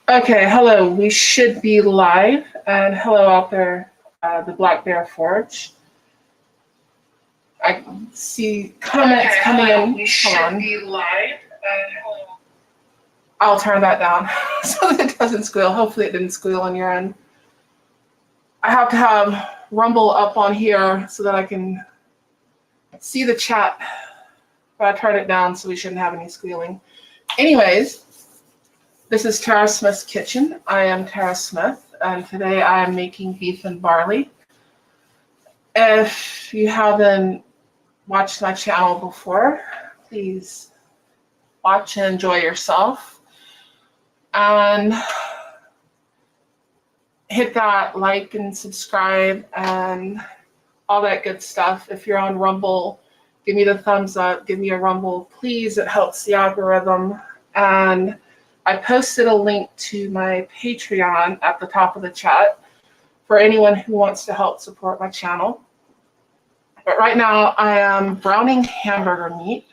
Okay, hello. We should be live, and hello out there, the Black Bear Forge. I see comments coming in. We should Hold on. be live. I'll turn that down so that it doesn't squeal. Hopefully, it didn't squeal on your end. I have to have Rumble up on here so that I can see the chat, but I turned it down so we shouldn't have any squealing. Anyways, this is Tara Smith's Kitchen. I am Tara Smith, and today I am making beef and barley. If you haven't watched my channel before, please watch and enjoy yourself. And hit that like and subscribe and all that good stuff. If you're on Rumble, give me the thumbs up, give me a Rumble, please. It helps the algorithm. And I posted a link to my Patreon at the top of the chat for anyone who wants to help support my channel. But right now I am browning hamburger meat.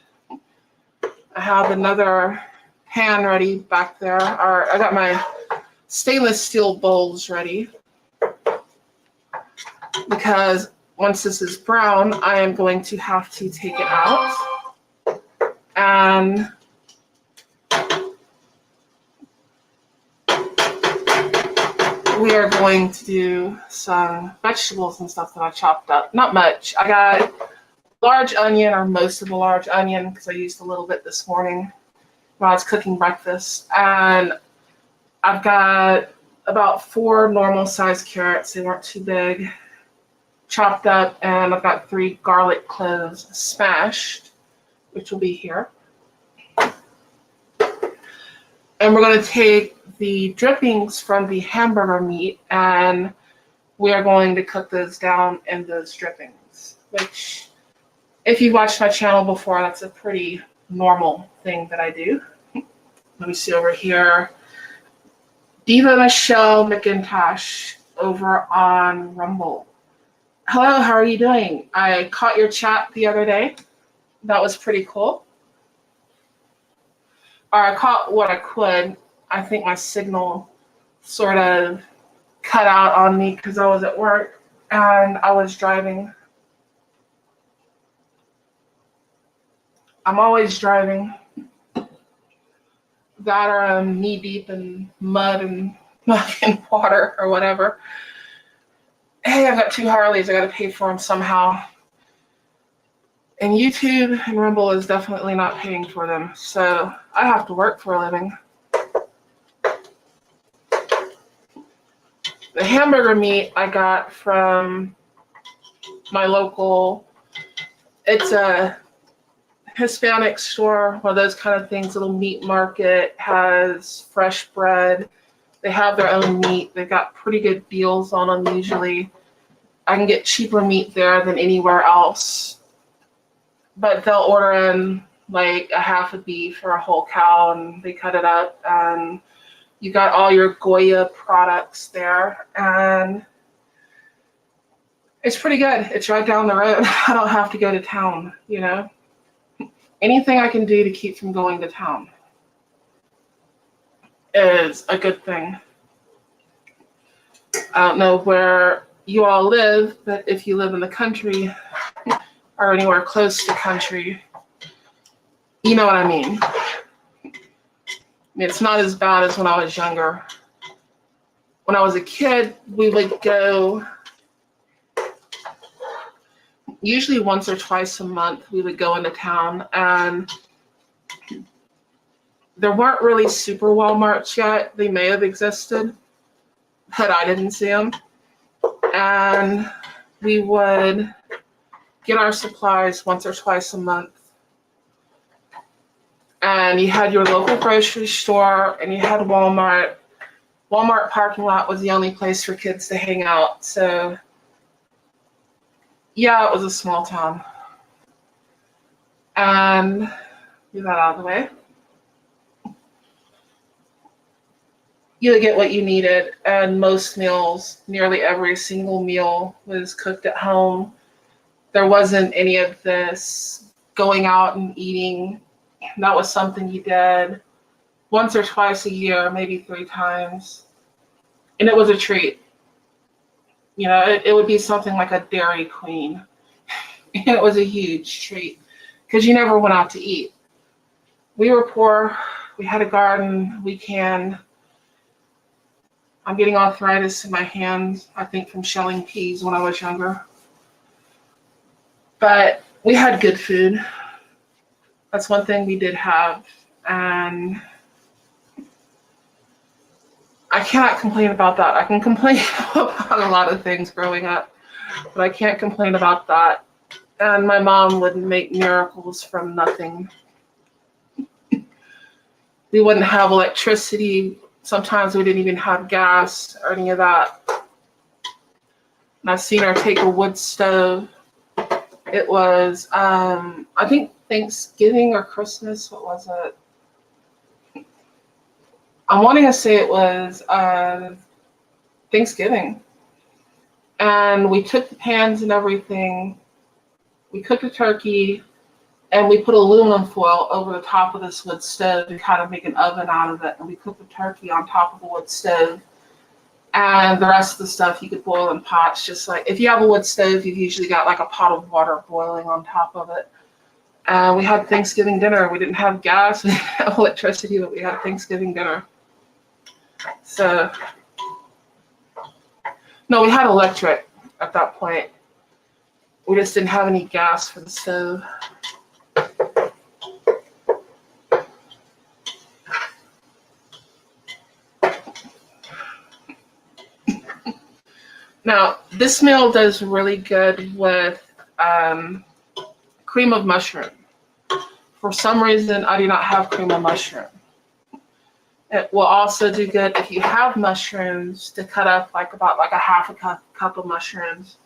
I have another pan ready back there. I got my stainless steel bowls ready because once this is brown, I am going to have to take it out and we are going to do some vegetables and stuff that I chopped up. Not much. I got large onion, or most of the large onion, because I used a little bit this morning while I was cooking breakfast. And I've got about 4 normal sized carrots. They weren't too big, chopped up, and I've got 3 garlic cloves smashed, which will be here. And we're going to take the drippings from the hamburger meat and we are going to cook those down in those drippings, which if you've watched my channel before, that's a pretty normal thing that I do. Let me see over here. Diva Michelle McIntosh over on Rumble. Hello, how are you doing? I caught your chat the other day. That was pretty cool. Or I caught what I could. I think my signal sort of cut out on me because I was at work and I was driving. I'm always driving. That or I'm knee deep in mud and water or whatever. Hey, I've got 2 Harleys. I got to pay for them somehow. And YouTube and Rumble is definitely not paying for them. So I have to work for a living. The hamburger meat I got from my local, it's a Hispanic store, one of those kind of things, little meat market, has fresh bread. They have their own meat. They've got pretty good deals on them usually. I can get cheaper meat there than anywhere else. But they'll order in like a half a beef or a whole cow and they cut it up and you got all your Goya products there and it's pretty good. It's right down the road. I don't have to go to town, you know. Anything I can do to keep from going to town is a good thing. I don't know where you all live, but if you live in the country or anywhere close to country, you know what I mean. It's not as bad as when I was younger. When I was a kid, we would go, usually once or twice a month, we would go into town and there weren't really super Walmarts yet. They may have existed, but I didn't see them. And we would get our supplies once or twice a month. And you had your local grocery store and you had Walmart. Walmart parking lot was the only place for kids to hang out. So yeah, it was a small town. And get that out of the way. You would get what you needed, and most meals, nearly every single meal was cooked at home. There wasn't any of this going out and eating. That was something you did once or twice a year, maybe 3 times. And it was a treat. You know, it would be something like a Dairy Queen. And it was a huge treat because you never went out to eat. We were poor. We had a garden. I'm getting arthritis in my hands, I think from shelling peas when I was younger. But we had good food. That's one thing we did have. And I cannot complain about that. I can complain about a lot of things growing up, but I can't complain about that. And my mom would make miracles from nothing. We wouldn't have electricity. Sometimes we didn't even have gas or any of that. And I've seen her take a wood stove. It was, I think Thanksgiving or Christmas. What was it? I'm wanting to say it was Thanksgiving. And we took the pans and everything. We cooked the turkey, and we put aluminum foil over the top of this wood stove to kind of make an oven out of it. And we cooked the turkey on top of the wood stove. And the rest of the stuff you could boil in pots. Just like if you have a wood stove, you've usually got like a pot of water boiling on top of it. And we had Thanksgiving dinner. We didn't have gas, we didn't have electricity, but we had Thanksgiving dinner. So, no, we had electric at that point. We just didn't have any gas for the stove. Now, this meal does really good with cream of mushroom. For some reason, I do not have cream of mushroom. It will also do good if you have mushrooms to cut up about a half a cup of mushrooms.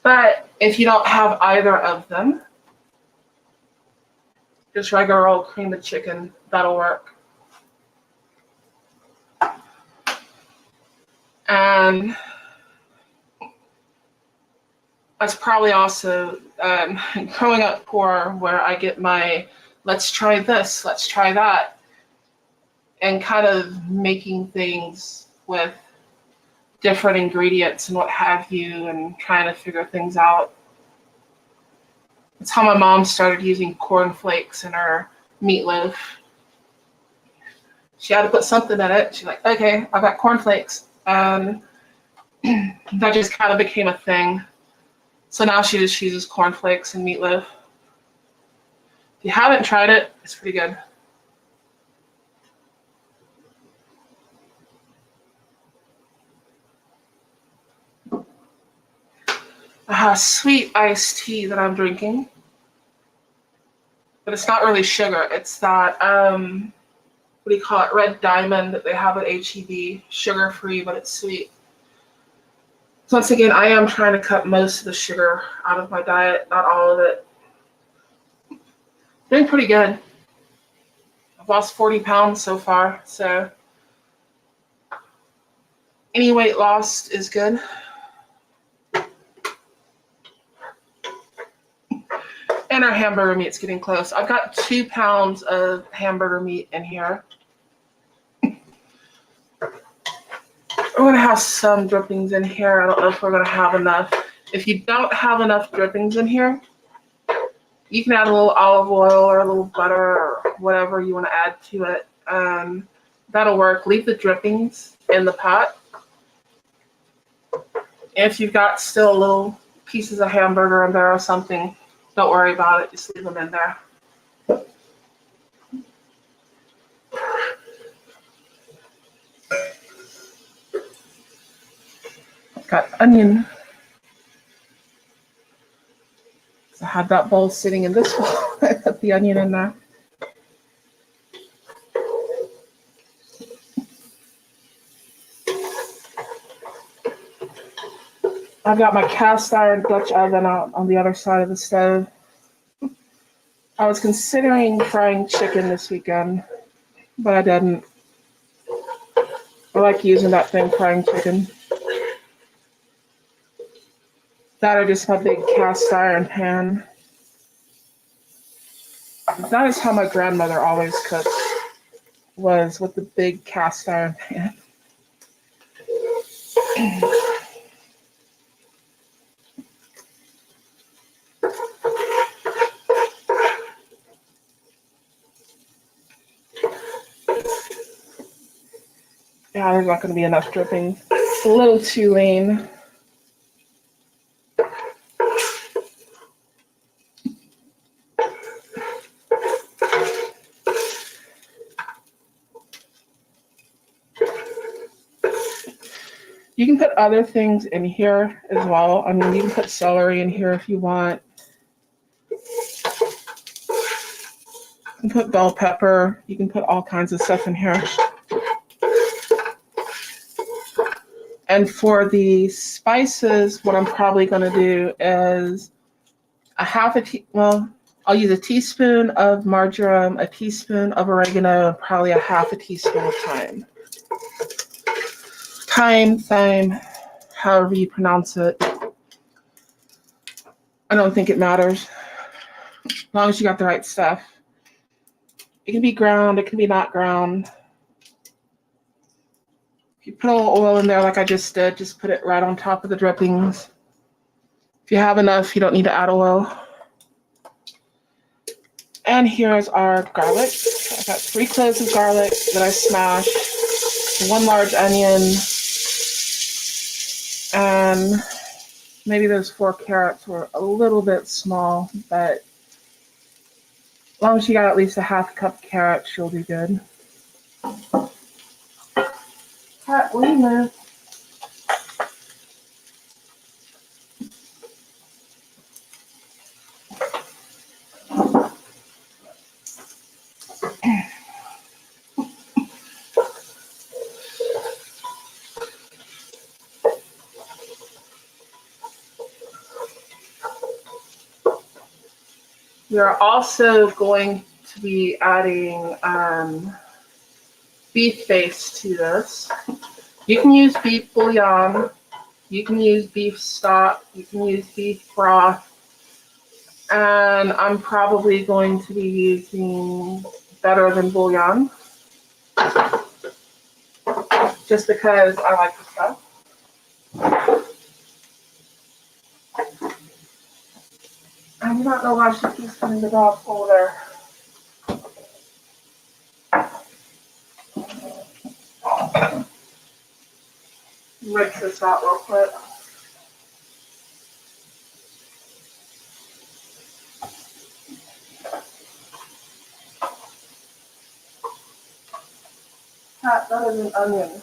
But if you don't have either of them, just regular old cream of chicken, that'll work. And that's probably also growing up poor, where I get my let's try this, let's try that, and kind of making things with different ingredients and what have you, and trying to figure things out. It's how my mom started using cornflakes in her meatloaf. She had to put something in it. She's like, okay, I've got cornflakes. And that just kind of became a thing. So now she just uses cornflakes and meatloaf. If you haven't tried it, it's pretty good. I have sweet iced tea that I'm drinking. But it's not really sugar. It's that, what do you call it, Red Diamond that they have at HEB. Sugar-free, but it's sweet. So once again, I am trying to cut most of the sugar out of my diet, not all of it. Doing pretty good. I've lost 40 pounds so far, so any weight lost is good. And our hamburger meat's getting close. I've got 2 pounds of hamburger meat in here. We're gonna have some drippings in here. I don't know if we're gonna have enough. If you don't have enough drippings in here, you can add a little olive oil or a little butter or whatever you want to add to it. That'll work. Leave the drippings in the pot. If you've got still little pieces of hamburger in there or something, don't worry about it. Just leave them in there. Got onion. So I had that bowl sitting in this bowl. I put the onion in there. I've got my cast iron Dutch oven out on the other side of the stove. I was considering frying chicken this weekend, but I didn't. I like using that thing frying chicken. That or just my big cast iron pan. That is how my grandmother always cooked. was with the big cast iron pan. Yeah, there's not going to be enough dripping. It's a little too lean. You can put other things in here as well. I mean, you can put celery in here if you want. You can put bell pepper. You can put all kinds of stuff in here. And for the spices, what I'm probably going to do is I'll use a teaspoon of marjoram, a teaspoon of oregano, and probably a half a teaspoon of thyme. Thyme, however you pronounce it. I don't think it matters, as long as you got the right stuff. It can be ground, it can be not ground. If you put a little oil in there like I just did, just put it right on top of the drippings. If you have enough, you don't need to add oil. And here's our garlic. I got 3 cloves of garlic that I smashed, 1 large onion, and maybe those 4 carrots were a little bit small, but as long as you got at least a half cup of carrots, you'll be good. Cat, will you move? We are also going to be adding beef base to this. You can use beef bouillon, you can use beef stock, you can use beef broth, and I'm probably going to be using better than bouillon, just because I like the stuff. I do not know why she keeps putting the dog folder. Rinse this out real quick. Cat, that is an onion.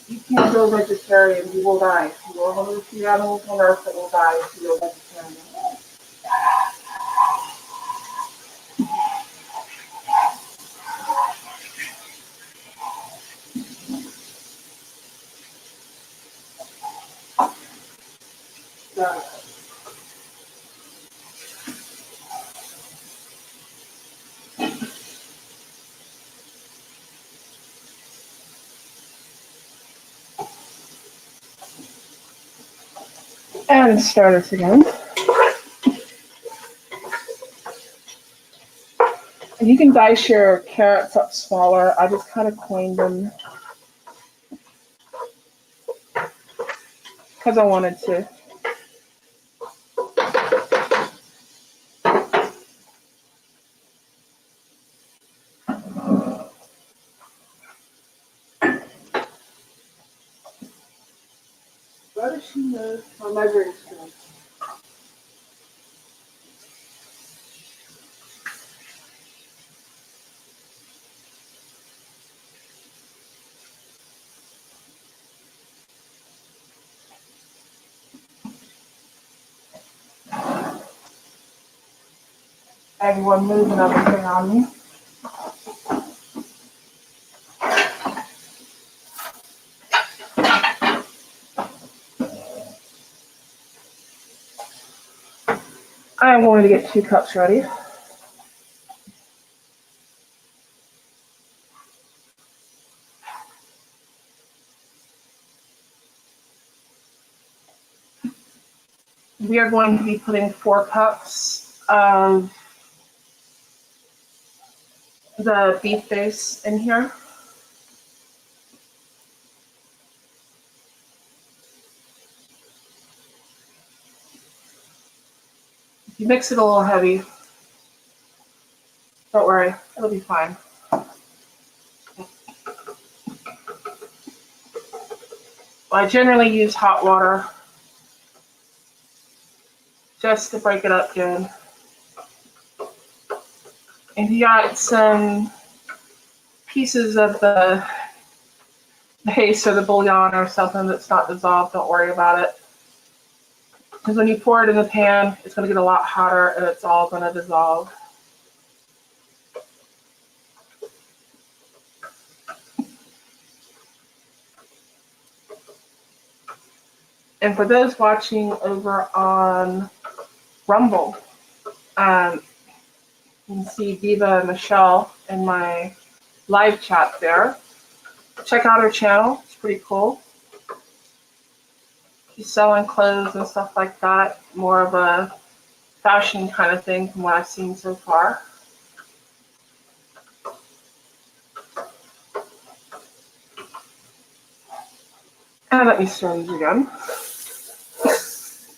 You can't go vegetarian, you will die. You are one of the few animals on earth that will die if you go vegetarian. Got it. And stir this again. And you can dice your carrots up smaller. I just kind of coined them because I wanted to. Where does she move my measuring spoon? Everyone moving everything on me. I am going to get 2 cups ready. We are going to be putting 4 cups of the beef base in here. If you mix it a little heavy, don't worry, it'll be fine. I generally use hot water just to break it up good. If you got some pieces of the base or the bouillon or something that's not dissolved, don't worry about it. Because when you pour it in the pan, it's going to get a lot hotter and it's all going to dissolve. And for those watching over on Rumble, you can see Diva and Michelle in my live chat there. Check out her channel, it's pretty cool. She's selling clothes and stuff like that, more of a fashion kind of thing from what I've seen so far. And let me stir these again.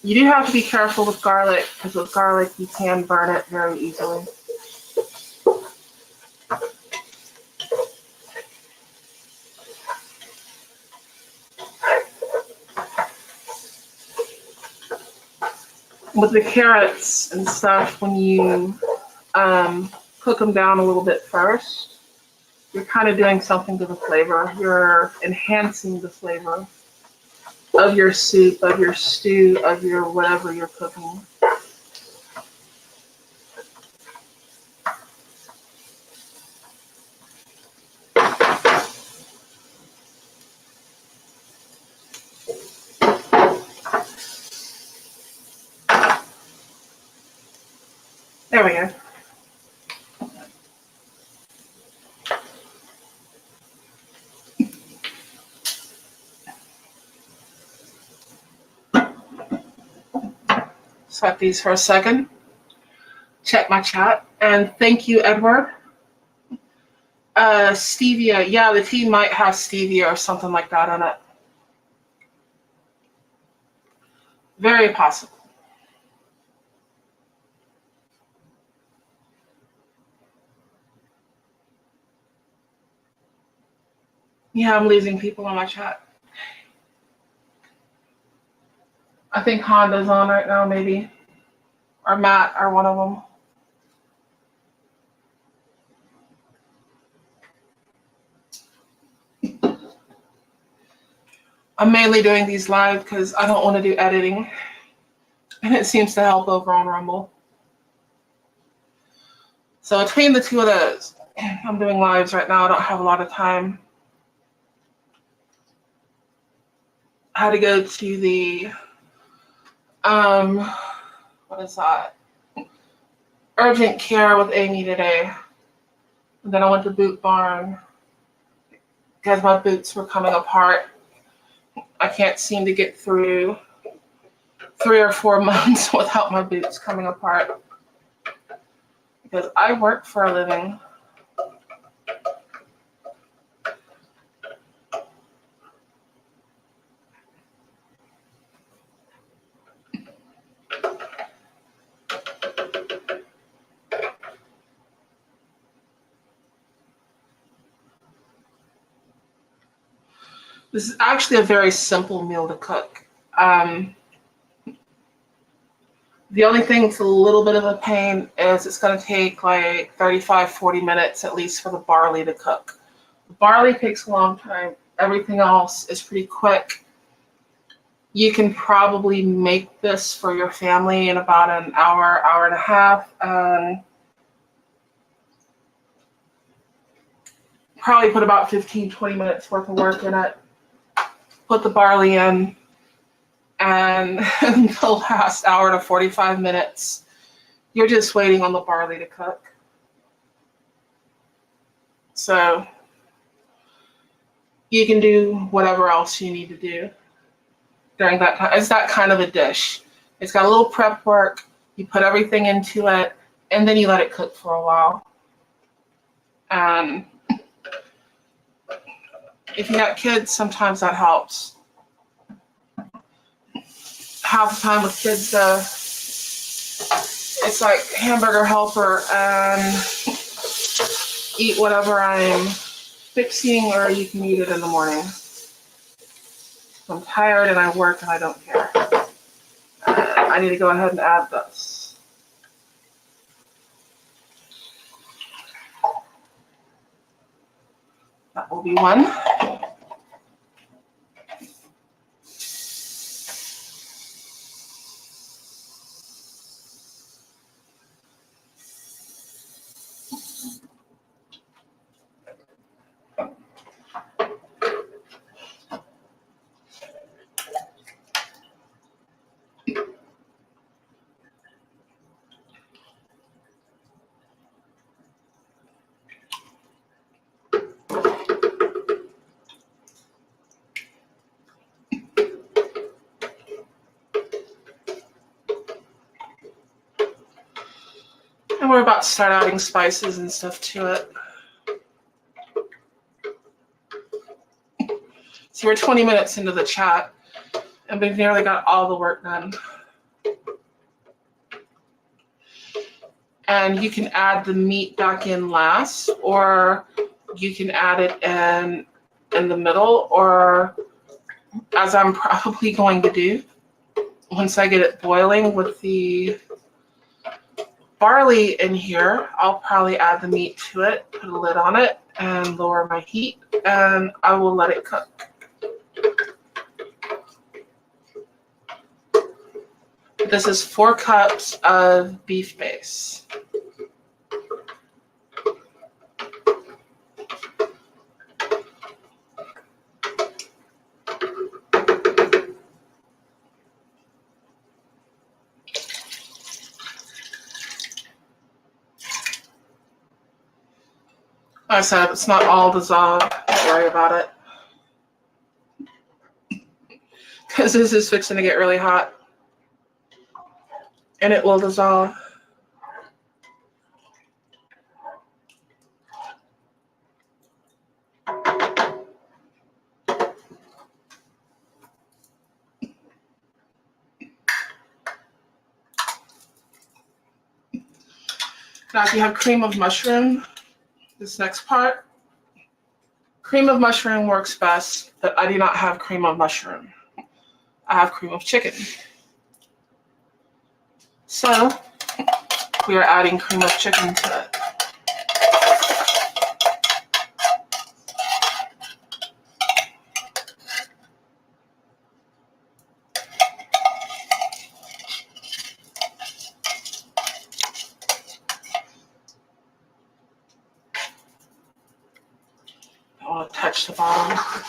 You do have to be careful with garlic, because with garlic you can burn it very easily. With the carrots and stuff, when you cook them down a little bit first, you're kind of doing something to the flavor. You're enhancing the flavor of your soup, of your stew, of your whatever you're cooking. There we go. Sweat these for a second. Check my chat. And thank you, Edward. Stevia. Yeah, the tea might have stevia or something like that in it. Very possible. Yeah, I'm losing people on my chat. I think Honda's on right now, maybe. Or Matt, or one of them. I'm mainly doing these live because I don't want to do editing. And it seems to help over on Rumble. So between the two of those, I'm doing lives right now. I don't have a lot of time. I had to go to the, what is that? Urgent care with Amy today. And then I went to Boot Barn because my boots were coming apart. I can't seem to get through 3 or 4 months without my boots coming apart because I work for a living. This is actually a very simple meal to cook. The only thing that's a little bit of a pain is it's going to take like 35, 40 minutes at least for the barley to cook. The barley takes a long time. Everything else is pretty quick. You can probably make this for your family in about an hour, hour and a half. Probably put about 15, 20 minutes worth of work in it. Put the barley in, and the last hour to 45 minutes, you're just waiting on the barley to cook. So you can do whatever else you need to do during that time. It's that kind of a dish. It's got a little prep work, You put everything into it, and then you let it cook for a while. And if you got kids, sometimes that helps. Half the time with kids, it's like hamburger helper and eat whatever I'm fixing, or you can eat it in the morning. I'm tired and I work and I don't care. I need to go ahead and add this. That will be one. And we're about to start adding spices and stuff to it. So we're 20 minutes into the chat, and we've nearly got all the work done. And you can add the meat back in last, or you can add it in the middle, or as I'm probably going to do, once I get it boiling with the barley in here, I'll probably add the meat to it, put a lid on it, and lower my heat, and I will let it cook. This is 4 cups of beef base. Like I said, it's not all dissolved. Don't worry about it. Because this is fixing to get really hot. And it will dissolve. Now, if you have cream of mushroom, this next part, cream of mushroom works best, but I do not have cream of mushroom. I have cream of chicken. So we are adding cream of chicken to it. I want to touch the bottom.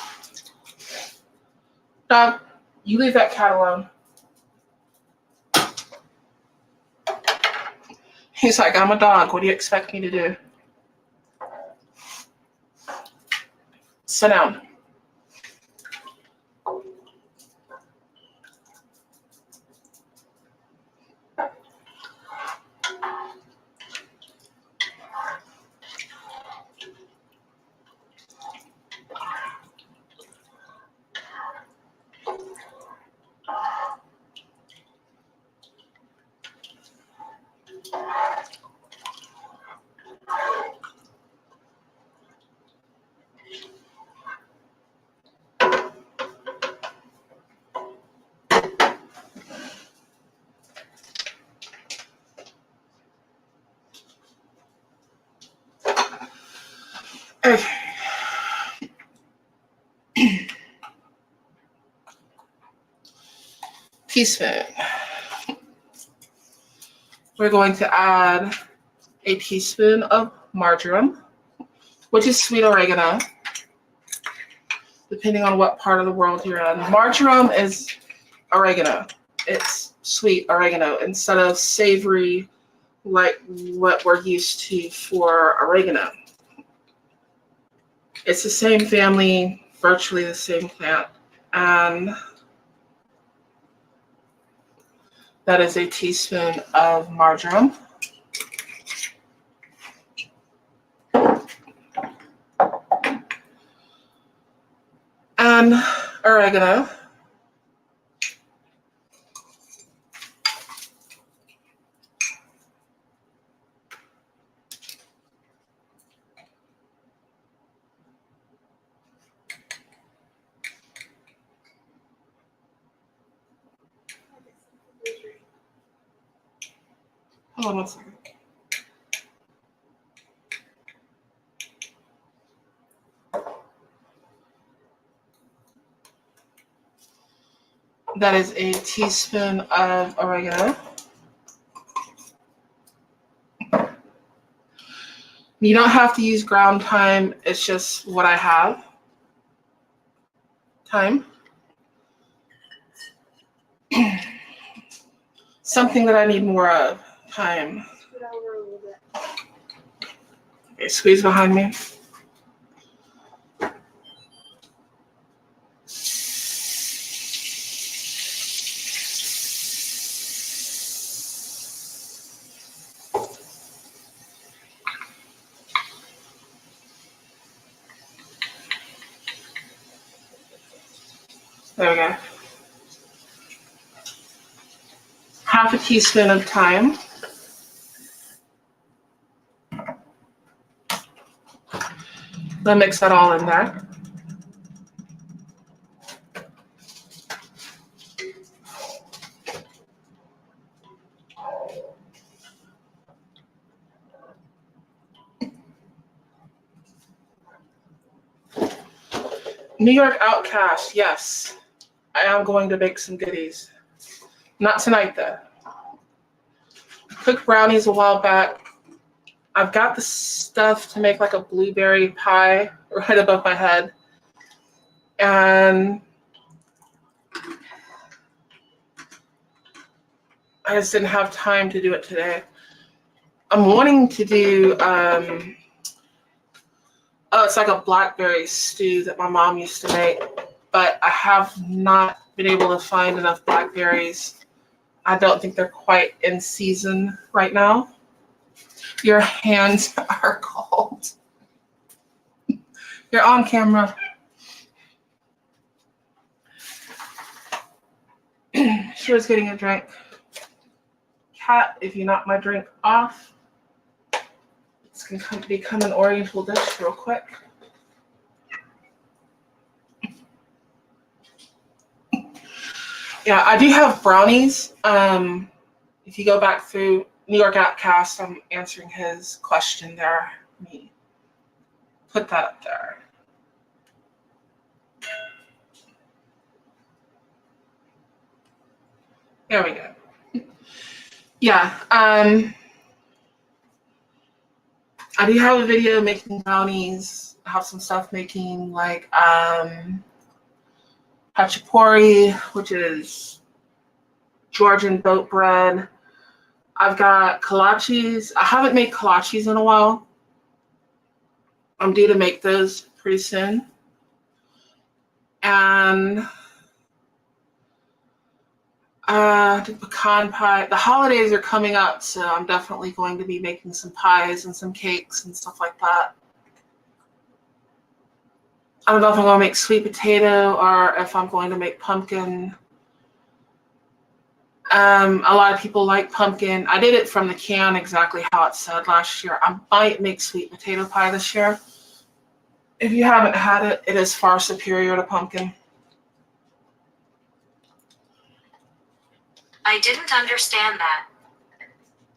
Dog, you leave that cat alone. He's like, I'm a dog. What do you expect me to do? Sit down. Okay. Teaspoon. We're going to add a teaspoon of marjoram, which is sweet oregano, depending on what part of the world you're in. Marjoram is oregano. It's sweet oregano instead of savory like what we're used to for oregano. It's the same family, virtually the same plant. And That is a teaspoon of marjoram. And oregano. Hold on one second. That is a teaspoon of oregano. You don't have to use ground thyme. It's just what I have. Thyme. Something that I need more of. Thyme. Okay, squeeze behind me. There we go. Half a teaspoon of thyme. Then mix that all in there. New York Outcast, yes. I am going to bake some goodies. Not tonight, though. Cooked brownies a while back. I've got the stuff to make like a blueberry pie right above my head. And I just didn't have time to do it today. I'm wanting to do, it's like a blackberry stew that my mom used to make, but I have not been able to find enough blackberries. I don't think they're quite in season right now. Your hands are cold. You're on camera. She was getting a drink. Cat, if you knock my drink off, it's going to become an oriental dish real quick. Yeah, I do have brownies. If you go back through New York Outcast, I'm answering his question there. Let me put that up there. There we go. Yeah, I do have a video making brownies. I have some stuff making like hachapuri, which is Georgian boat bread. I've got kolaches. I haven't made kolaches in a while. I'm due to make those pretty soon. And the pecan pie. The holidays are coming up, so I'm definitely going to be making some pies and some cakes and stuff like that. I don't know if I'm going to make sweet potato or if I'm going to make pumpkin. A lot of people like pumpkin. I did it from the can exactly how it said last year. I might make sweet potato pie this year. If you haven't had it, it is far superior to pumpkin. I didn't understand that.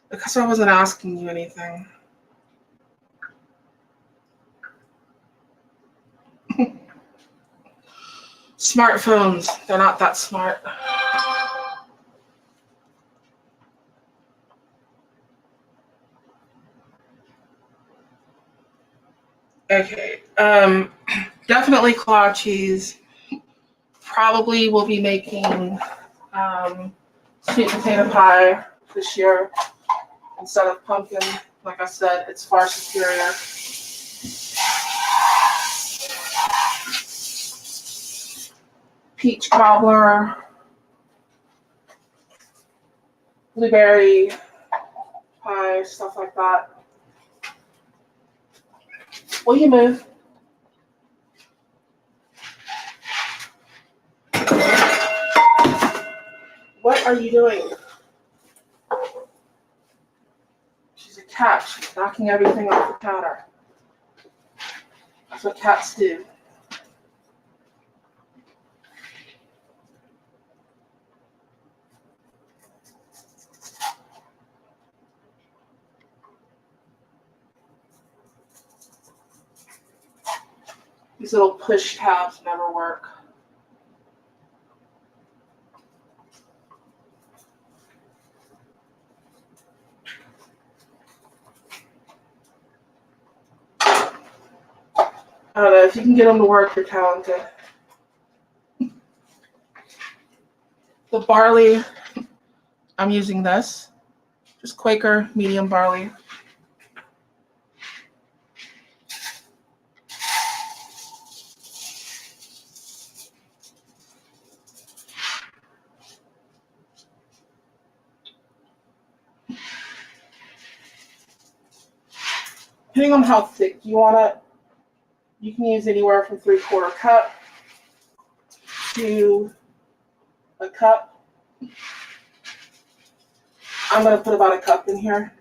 Because I wasn't asking you anything. Smartphones, they're not that smart. Okay, definitely kolaches. Probably will be making sweet potato pie this year instead of pumpkin. Like I said, it's far superior. Peach cobbler. blueberry pie, stuff like that. Will you move? What are you doing? She's a cat. She's knocking everything off the counter. That's what cats do. These little push tabs never work. I don't know, if you can get them to work, you're talented. The barley, I'm using this. Just Quaker medium barley. Depending on how thick you want it, you can use anywhere from 3/4 cup to a cup. I'm going to put about a cup in here.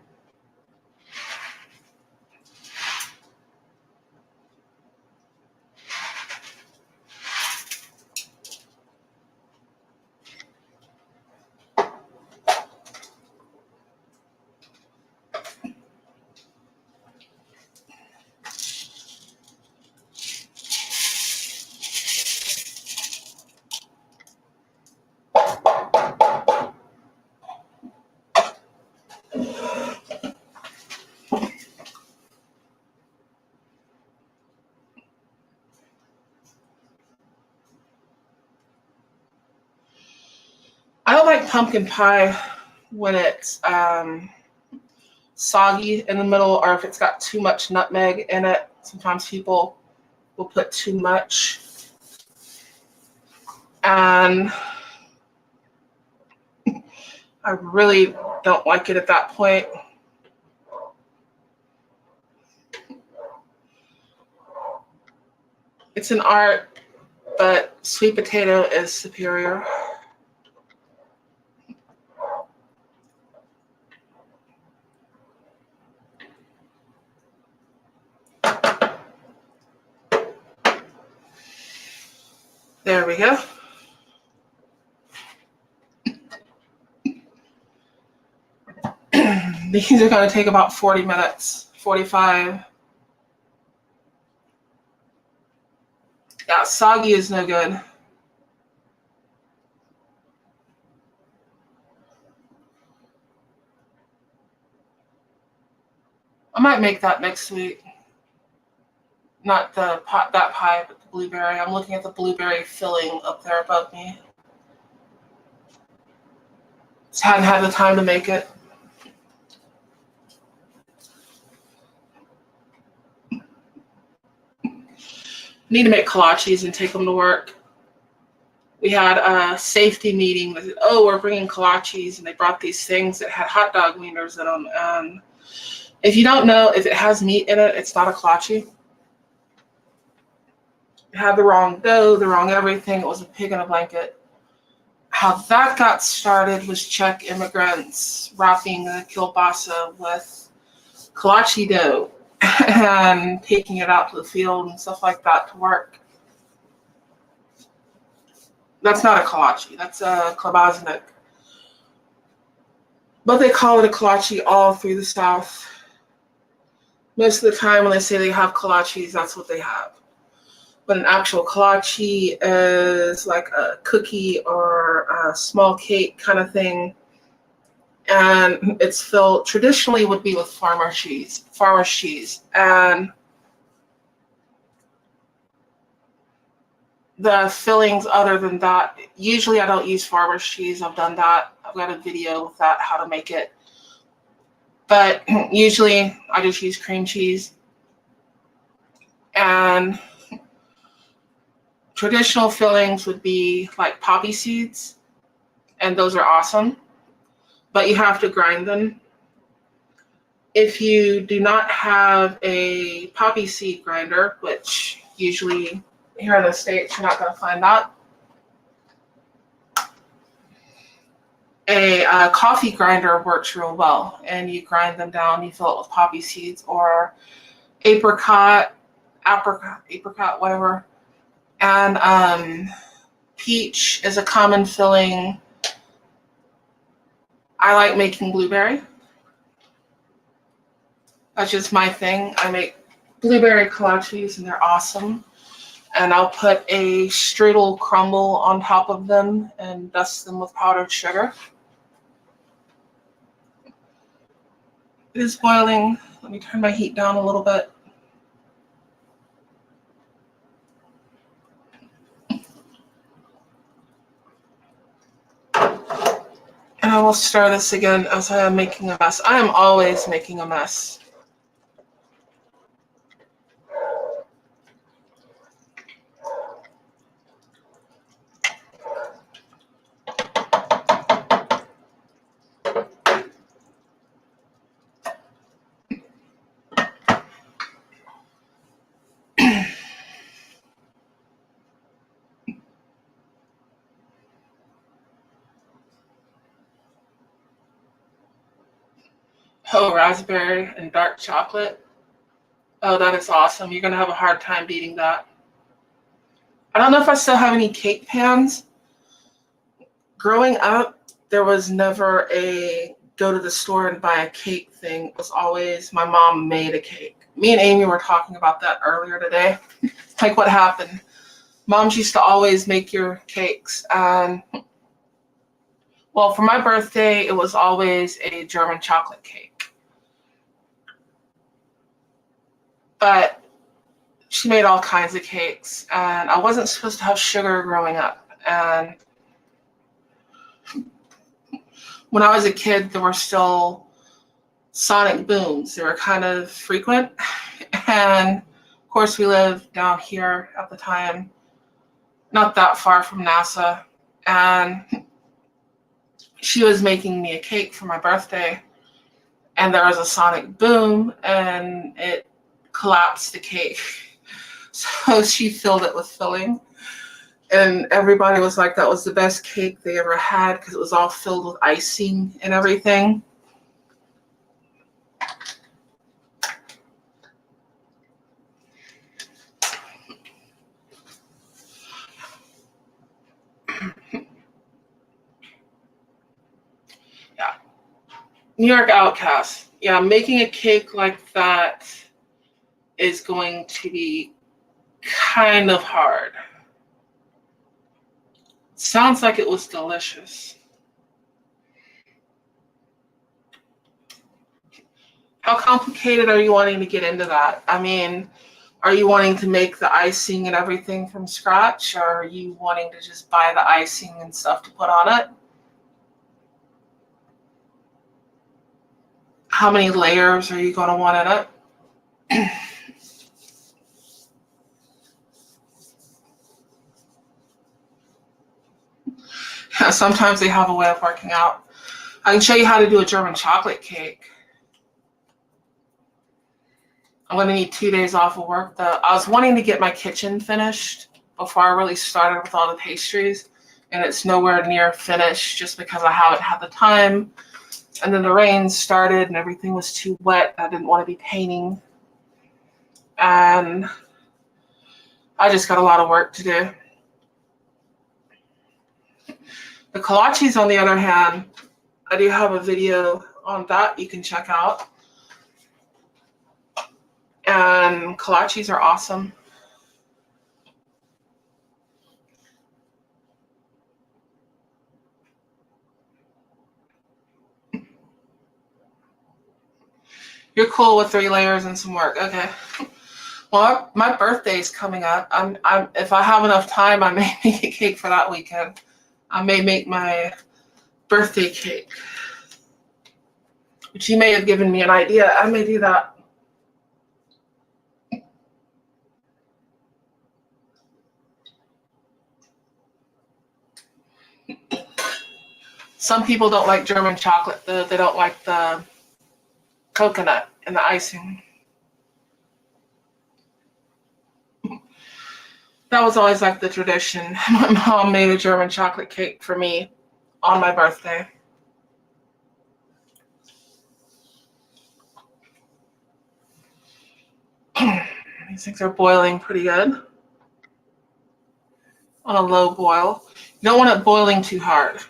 I don't like pumpkin pie when it's soggy in the middle or if it's got too much nutmeg in it. Sometimes people will put too much. And I really don't like it at that point. It's an art, but sweet potato is superior. There we go. These are going to take about 40 minutes, 45. Yeah, soggy is no good. I might make that next week. Not the that pie, but the blueberry. I'm looking at the blueberry filling up there above me. Just hadn't had the time to make it. Need to make kolaches and take them to work. We had a safety meeting. They said, oh, we're bringing kolaches, and they brought these things that had hot dog wieners in them. And if you don't know, if it has meat in it, it's not a kolache. It had the wrong dough, the wrong everything. It was a pig in a blanket. How that got started was Czech immigrants wrapping the kielbasa with kolache dough and taking it out to the field and stuff like that to work. That's not a kolache. That's a klobásnik. But they call it a kolache all through the South. Most of the time when they say they have kolaches, that's what they have. But an actual kolache is like a cookie or a small cake kind of thing. And it's filled, traditionally would be with farmer's cheese. And the fillings other than that, usually I don't use farmer's cheese. I've done that. I've got a video with that, how to make it. But usually I just use cream cheese. And traditional fillings would be like poppy seeds, and those are awesome. but you have to grind them. If you do not have a poppy seed grinder, which usually here in the States you're not going to find that, a coffee grinder works real well, and you grind them down. You fill it with poppy seeds or apricot, whatever. And peach is a common filling. I like making blueberry. That's just my thing. I make blueberry kolaches, and they're awesome. And I'll put a strudel crumble on top of them and dust them with powdered sugar. It is boiling. Let me turn my heat down a little bit. And I will stir this again as I am making a mess. I am always making a mess. Oh, raspberry and dark chocolate. Oh, that is awesome. You're going to have a hard time beating that. I don't know if I still have any cake pans. Growing up, there was never a go to the store and buy a cake thing. It was always my mom made a cake. Me and Amy were talking about that earlier today. Like what happened. Moms used to always make your cakes. And well, for my birthday, it was always a German chocolate cake. But she made all kinds of cakes, and I wasn't supposed to have sugar growing up. And when I was a kid, there were still sonic booms. They were kind of frequent. And of course, we lived down here at the time, not that far from NASA. And she was making me a cake for my birthday, and there was a sonic boom, and it collapsed the cake. So she filled it with filling, and everybody was like, that was the best cake they ever had because it was all filled with icing and everything. Yeah. New York Outcast. Yeah, making a cake like that is going to be kind of hard. Sounds like it was delicious. How complicated are you wanting to get into that? I mean, are you wanting to make the icing and everything from scratch, or are you wanting to just buy the icing and stuff to put on it? How many layers are you going to want in it? Sometimes they have a way of working out. I can show you how to do a German chocolate cake. I'm going to need 2 days off of work, though. I was wanting to get my kitchen finished before I really started with all the pastries, and it's nowhere near finished just because I haven't had the time. And then the rain started and everything was too wet. I didn't want to be painting. And I just got a lot of work to do. The kolaches, on the other hand, I do have a video on that you can check out. And kolaches are awesome. You're cool with 3 layers and some work. Okay. Well, my birthday's coming up. If I have enough time, I may make a cake for that weekend. I may make my birthday cake, which you may have given me an idea. I may do that. Some people don't like German chocolate, though. They don't like the coconut and the icing. That was always like the tradition. My mom made a German chocolate cake for me on my birthday. These things are boiling pretty good on a low boil. You don't want it boiling too hard.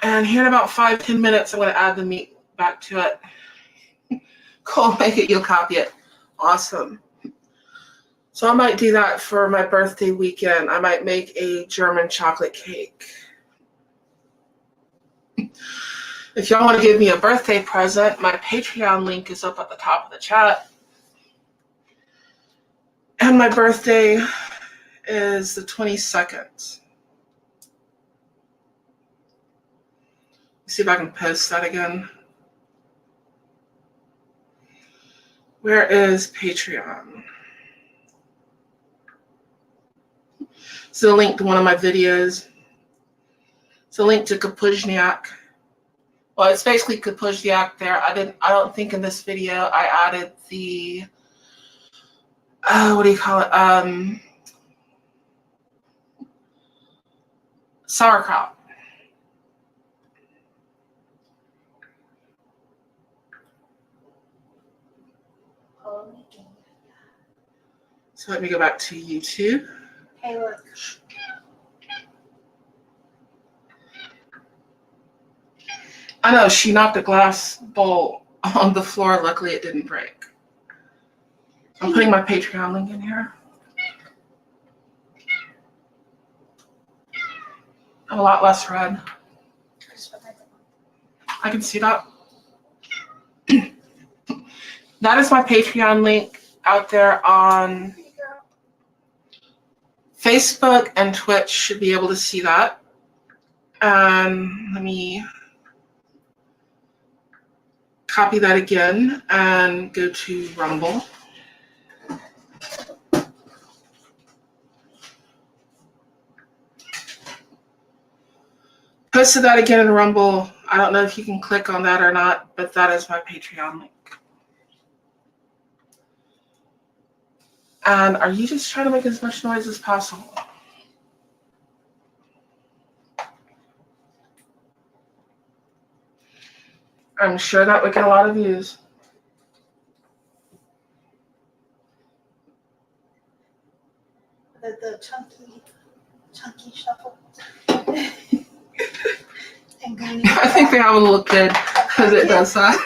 And here in about 5-10 minutes, I'm going to add the meat back to it. Cool, make it, you'll copy it. Awesome. So I might do that for my birthday weekend. I might make a German chocolate cake. If y'all want to give me a birthday present, my Patreon link is up at the top of the chat. And my birthday is the 22nd. See if I can post that again. Where is Patreon? It's a link to one of my videos. It's a link to Kapuzniak. Well, it's basically Kapuzniak there. I don't think in this video I added the what do you call it? Sauerkraut. So let me go back to YouTube. Hey, look. I know, she knocked a glass bowl on the floor. Luckily, it didn't break. I'm putting my Patreon link in here. A lot less red. I can see that. That is my Patreon link out there on Facebook and Twitch. Should be able to see that. Let me copy that again and go to Rumble. Posted that again in Rumble. I don't know if you can click on that or not, but that is my Patreon link. And are you just trying to make as much noise as possible? I'm sure that would get a lot of views. The chunky shuffle. And green. I think they have a look good because it does that.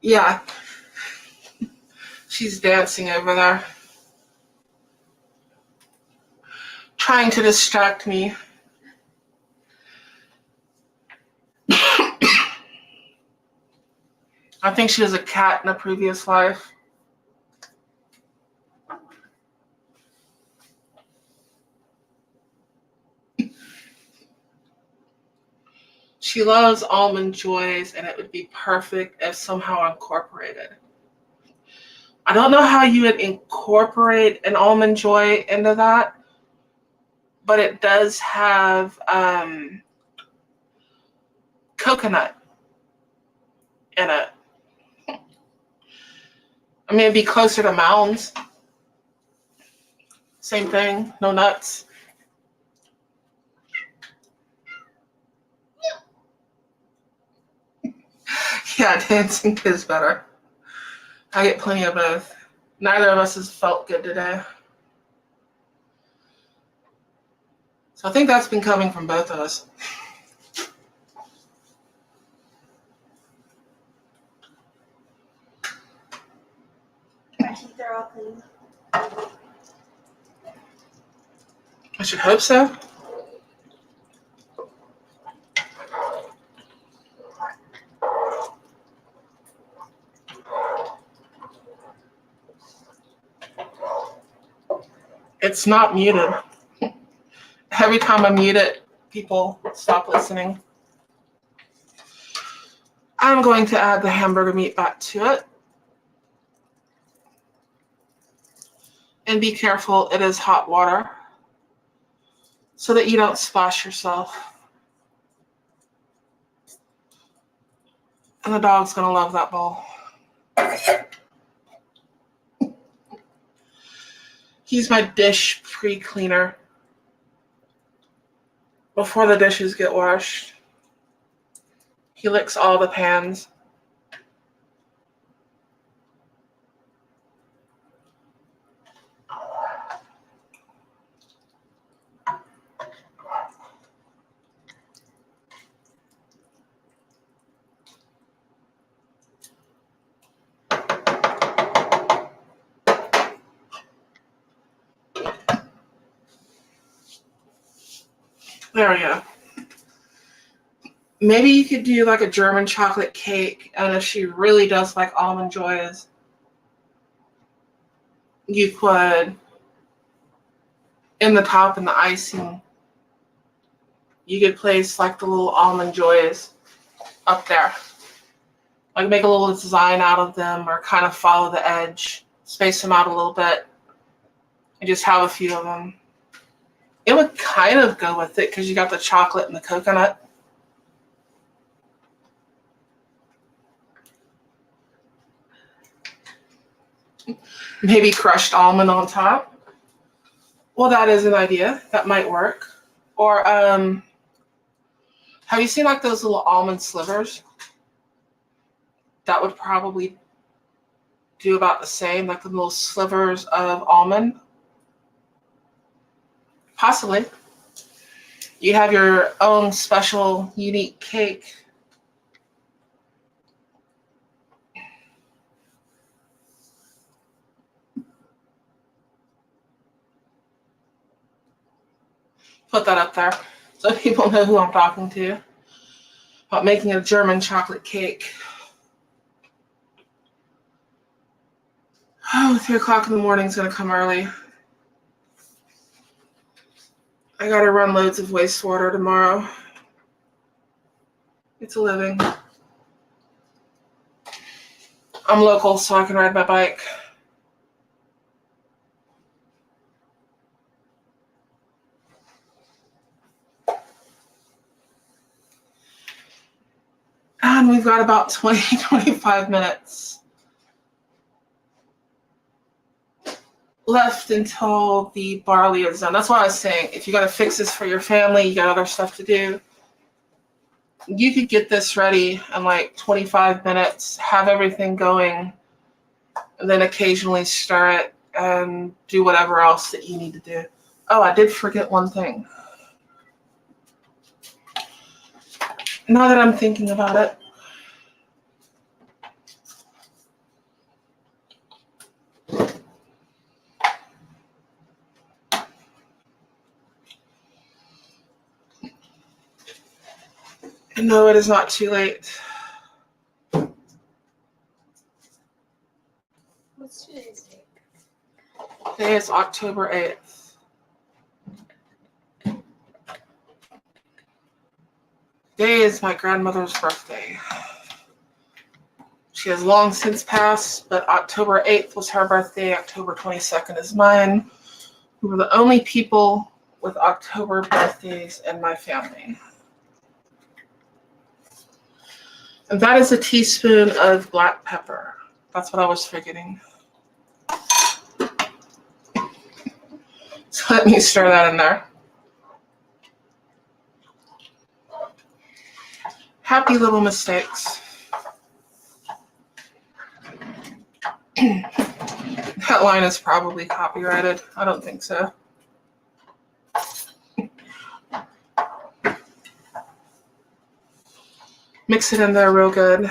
Yeah. She's dancing over there. Trying to distract me. I think she was a cat in a previous life. She loves almond joys, and it would be perfect if somehow incorporated. I don't know how you would incorporate an almond joy into that, but it does have coconut in it. I mean, it'd be closer to mounds. Same thing, no nuts. Yeah, dancing is better. I get plenty of both. Neither of us has felt good today. So I think that's been coming from both of us. My teeth are all clean. I should hope so. It's not muted. Every time I mute it, people stop listening. I'm going to add the hamburger meat back to it. And be careful, it is hot water, so that you don't splash yourself. And the dog's gonna love that bowl. He's my dish pre-cleaner. Before the dishes get washed, he licks all the pans. There we go. Maybe you could do like a German chocolate cake, and if she really does like almond joys, you could, in the top and the icing, you could place like the little almond joys up there. Like make a little design out of them, or kind of follow the edge, space them out a little bit, and just have a few of them. It would kind of go with it because you got the chocolate and the coconut. Maybe crushed almond on top. Well, that is an idea. That might work. Or have you seen like those little almond slivers? That would probably do about the same, like the little slivers of almond. Possibly. You have your own special, unique cake. Put that up there so people know who I'm talking to about making a German chocolate cake. Oh, 3 o'clock in the morning is going to come early. I got to run loads of wastewater tomorrow. It's a living. I'm local, so I can ride my bike. And we've got about 25 minutes left until the barley is done. That's what I was saying. If you got to fix this for your family, you got other stuff to do, you could get this ready in like 25 minutes, have everything going, and then occasionally stir it and do whatever else that you need to do. Oh, I did forget one thing. Now that I'm thinking about it, no, it is not too late. What's today's date? Today is October 8th. Today is my grandmother's birthday. She has long since passed, but October 8th was her birthday. October 22nd is mine. We were the only people with October birthdays in my family. And that is a teaspoon of black pepper. That's what I was forgetting. So let me stir that in there. Happy little mistakes. That line is probably copyrighted. I don't think so. Mix it in there real good.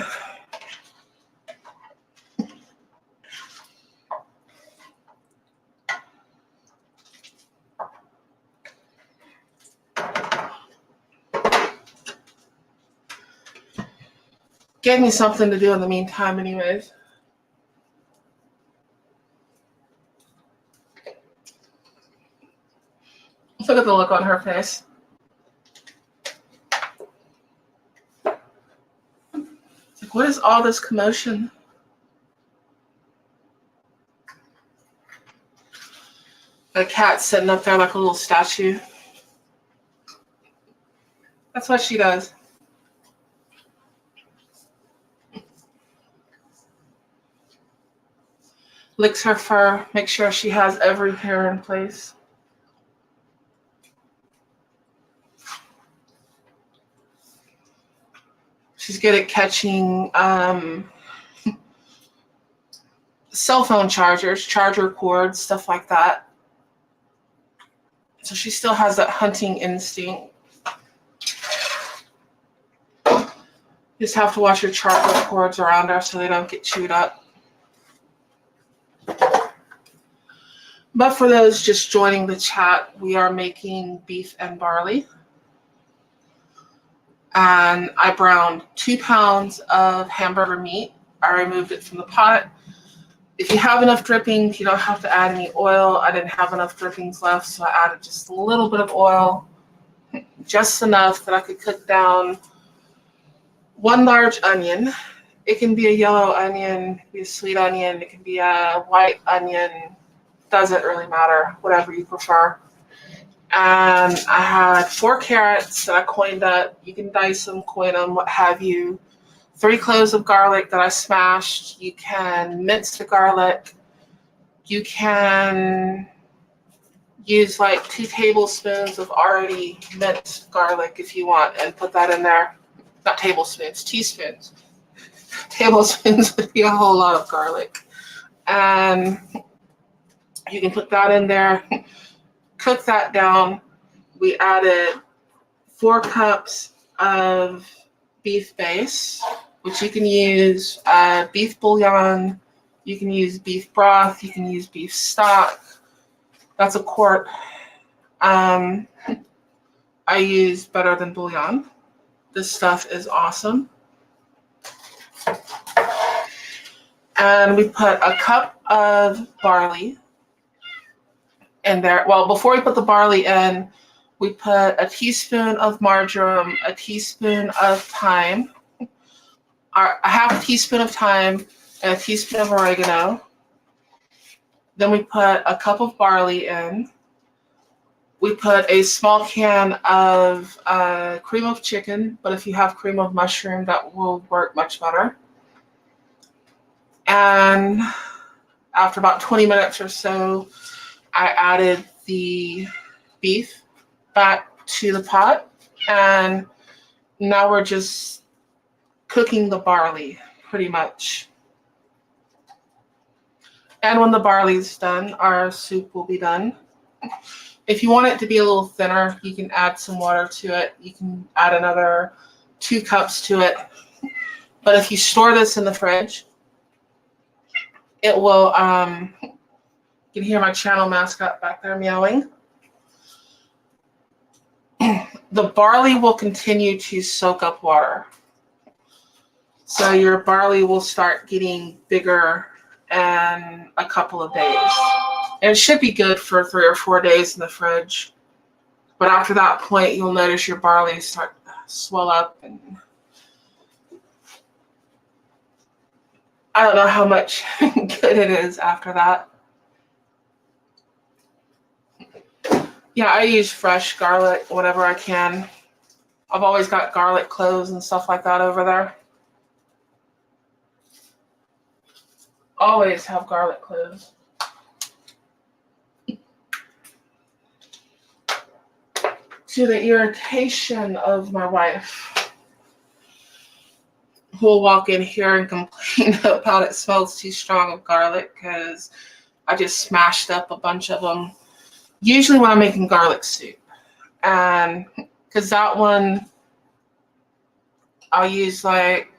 Gave me something to do in the meantime anyways. Look at the look on her face. It's like, what is all this commotion? A cat sitting up there like a little statue. That's what she does. Licks her fur, makes sure she has every hair in place. She's good at catching cell phone chargers, charger cords, stuff like that. So she still has that hunting instinct. Just have to watch your charger cords around her so they don't get chewed up. But for those just joining the chat, we are making beef and barley. And I browned 2 pounds of hamburger meat. I removed it from the pot. If you have enough drippings, you don't have to add any oil. I didn't have enough drippings left, so I added just a little bit of oil, just enough that I could cook down 1 large onion. It can be a yellow onion, be a sweet onion, it can be a white onion. Doesn't really matter, whatever you prefer. And I had 4 carrots that I coined up. You can dice them, coin them, what have you. 3 cloves of garlic that I smashed. You can mince the garlic. You can use like 2 tablespoons of already minced garlic if you want and put that in there. Not tablespoons, teaspoons. Tablespoons would be a whole lot of garlic. And you can put that in there, cook that down. We added 4 cups of beef base, which you can use beef bouillon, you can use beef broth, you can use beef stock. That's a quart. I use Better Than Bouillon. This stuff is awesome. And we put a cup of barley in there. Well, before we put the barley in, we put a teaspoon of marjoram, a teaspoon of thyme, a half teaspoon of thyme, and a teaspoon of oregano. Then we put a cup of barley in. We put a small can of cream of chicken, but if you have cream of mushroom, that will work much better. And after about 20 minutes or so, I added the beef back to the pot, and now we're just cooking the barley pretty much. And when the barley's done, our soup will be done. If you want it to be a little thinner, you can add some water to it. You can add another 2 cups to it. But if you store this in the fridge, it will, you can hear my channel mascot back there meowing. The barley will continue to soak up water. So your barley will start getting bigger in a couple of days. And it should be good for 3 or 4 days in the fridge. But after that point, you'll notice your barley start to swell up. And I don't know how much good it is after that. Yeah, I use fresh garlic whenever I can. I've always got garlic cloves and stuff like that over there. Always have garlic cloves. To the irritation of my wife, who will walk in here and complain about it smells too strong of garlic because I just smashed up a bunch of them. Usually when I'm making garlic soup. And because that one, I'll use like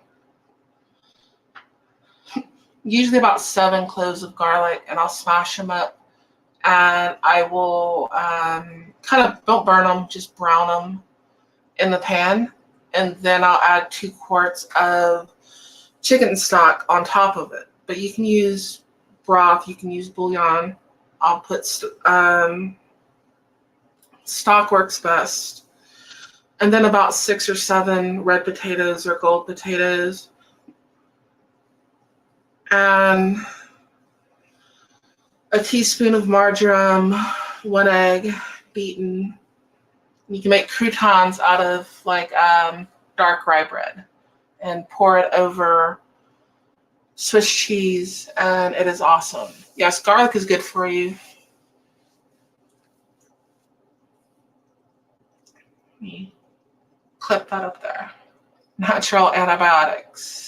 usually about 7 cloves of garlic, and I'll smash them up, and I will kind of, don't burn them, just brown them in the pan, and then I'll add 2 quarts of chicken stock on top of it. But you can use broth, you can use bouillon. I'll put stock works best, and then about 6 or 7 red potatoes or gold potatoes. And a teaspoon of marjoram, 1 egg, beaten. You can make croutons out of like dark rye bread and pour it over Swiss cheese, and it is awesome. Yes, garlic is good for you. Let me clip that up there. Natural antibiotics.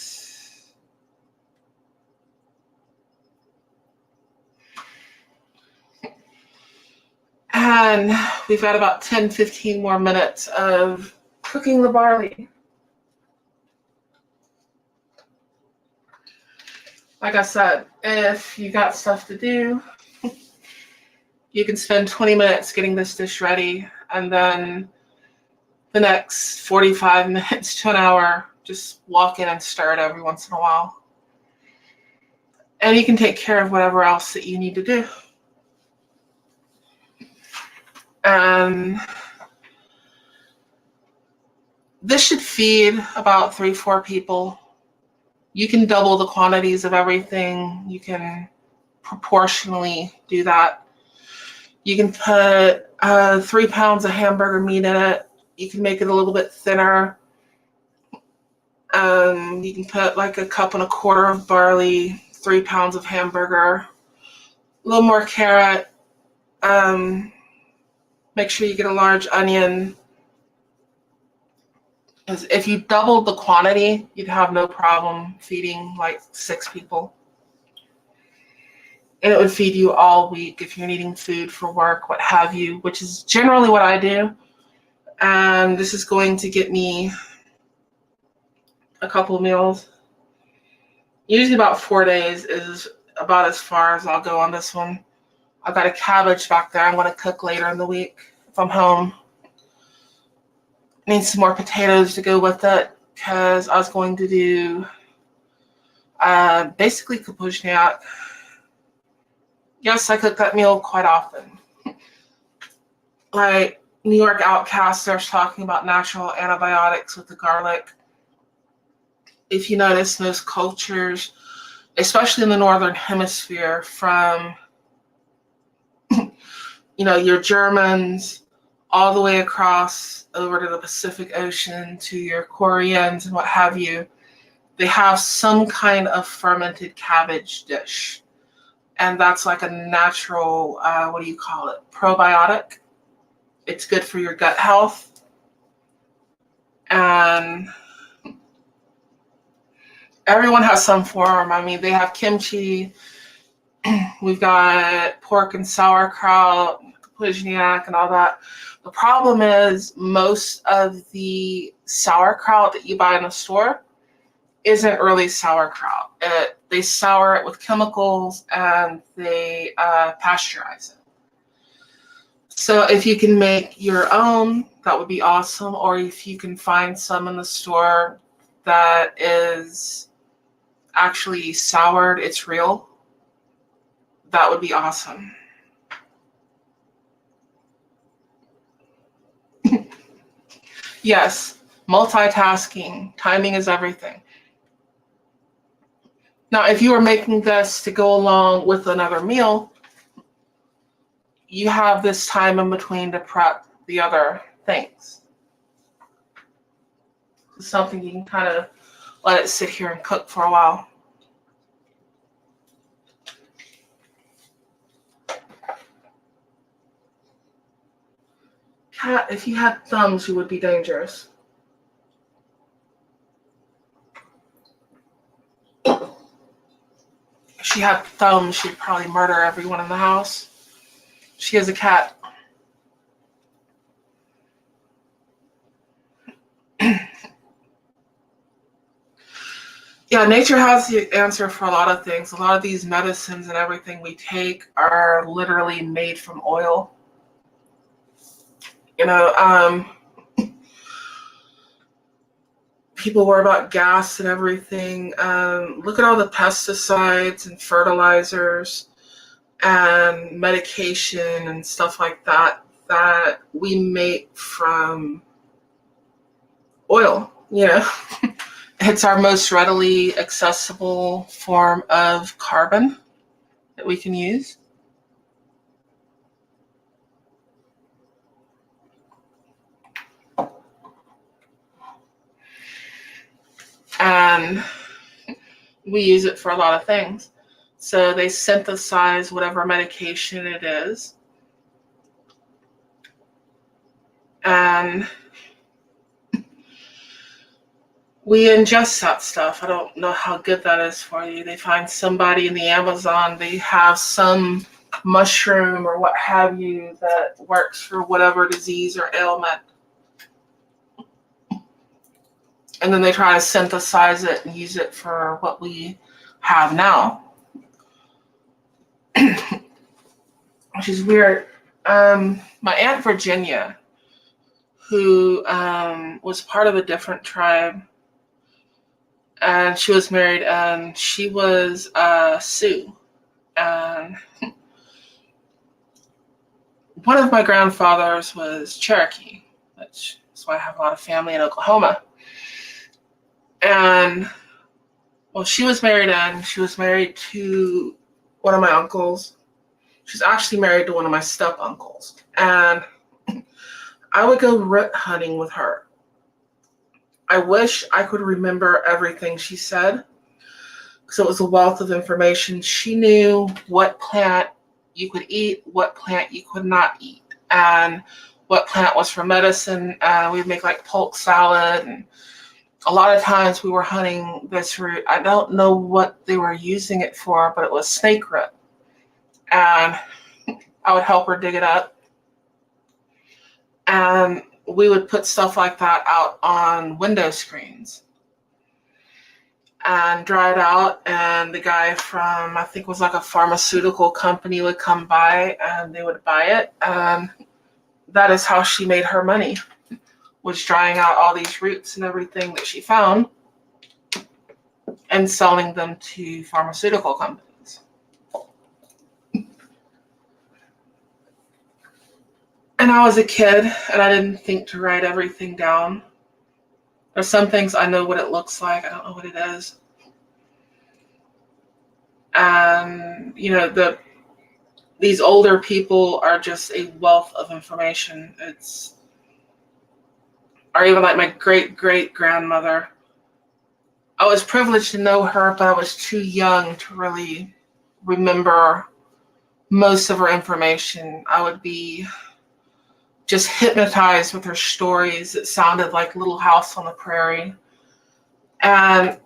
And we've got about 10-15 more minutes of cooking the barley. Like I said, if you got stuff to do, you can spend 20 minutes getting this dish ready, and then the next 45 minutes to an hour, just walk in and stir it every once in a while. And you can take care of whatever else that you need to do. And this should feed about 3-4 people. You can double the quantities of everything. You can proportionally do that. You can put 3 pounds of hamburger meat in it. You can make it a little bit thinner. You can put like 1.25 cups of barley, 3 pounds of hamburger, a little more carrot. Make sure you get a large onion. Because if you doubled the quantity, you'd have no problem feeding like 6 people. And it would feed you all week if you're needing food for work, what have you, which is generally what I do. And this is going to get me a couple meals. Usually about 4 days is about as far as I'll go on this one. I've got a cabbage back there I'm going to cook later in the week if I'm home. Need some more potatoes to go with it because I was going to do basically kapuzniak. Yes, I cook that meal quite often. Like New York Outcast, they're talking about natural antibiotics with the garlic. If you notice, most cultures, especially in the Northern Hemisphere, from your Germans all the way across over to the Pacific Ocean to your Koreans and what have you, they have some kind of fermented cabbage dish. And that's like a natural, probiotic. It's good for your gut health. And everyone has some form. I mean, they have kimchi. We've got pork and sauerkraut, kapuzniak, and all that. The problem is most of the sauerkraut that you buy in the store isn't really sauerkraut. They sour it with chemicals and they pasteurize it. So if you can make your own, that would be awesome. Or if you can find some in the store that is actually soured, it's real, that would be awesome. Yes, multitasking, timing is everything. Now, if you are making this to go along with another meal, you have this time in between to prep the other things. It's something you can kind of let it sit here and cook for a while. Cat, if you had thumbs, you would be dangerous. If she had thumbs, she'd probably murder everyone in the house. She is a cat. Yeah, nature has the answer for a lot of things. A lot of these medicines and everything we take are literally made from oil. People worry about gas and everything. Look at all the pesticides and fertilizers and medication and stuff like that that we make from oil. It's our most readily accessible form of carbon that we can use. and we use it for a lot of things. So they synthesize whatever medication it is, and we ingest that stuff. I don't know how good that is for you. They find somebody in the Amazon, they have some mushroom or what have you that works for whatever disease or ailment. And then they try to synthesize it and use it for what we have now. Which is weird. My Aunt Virginia, who was part of a different tribe, and she was married, and she was Sioux. And one of my grandfathers was Cherokee, which is why I have a lot of family in Oklahoma. And well, she was married, and she was married to one of my uncles. She's actually married to one of my step uncles. And I would go root hunting with her. I wish I could remember everything she said, because it was a wealth of information. She knew what plant you could eat, what plant you could not eat, and what plant was for medicine. We'd make like polk salad, and a lot of times we were hunting this root. I don't know what they were using it for, but it was snake root. And I would help her dig it up. And we would put stuff like that out on window screens and dry it out. And the guy from, I think it was like a pharmaceutical company, would come by and they would buy it. And that is how she made her money, was drying out all these roots and everything that she found and selling them to pharmaceutical companies. And I was a kid, and I didn't think to write everything down. There's some things I know what it looks like. I don't know what it is. And, you know, these older people are just a wealth of information. Or even like my great-great-grandmother. I was privileged to know her, but I was too young to really remember most of her information. I would be just hypnotized with her stories. It sounded like Little House on the Prairie. And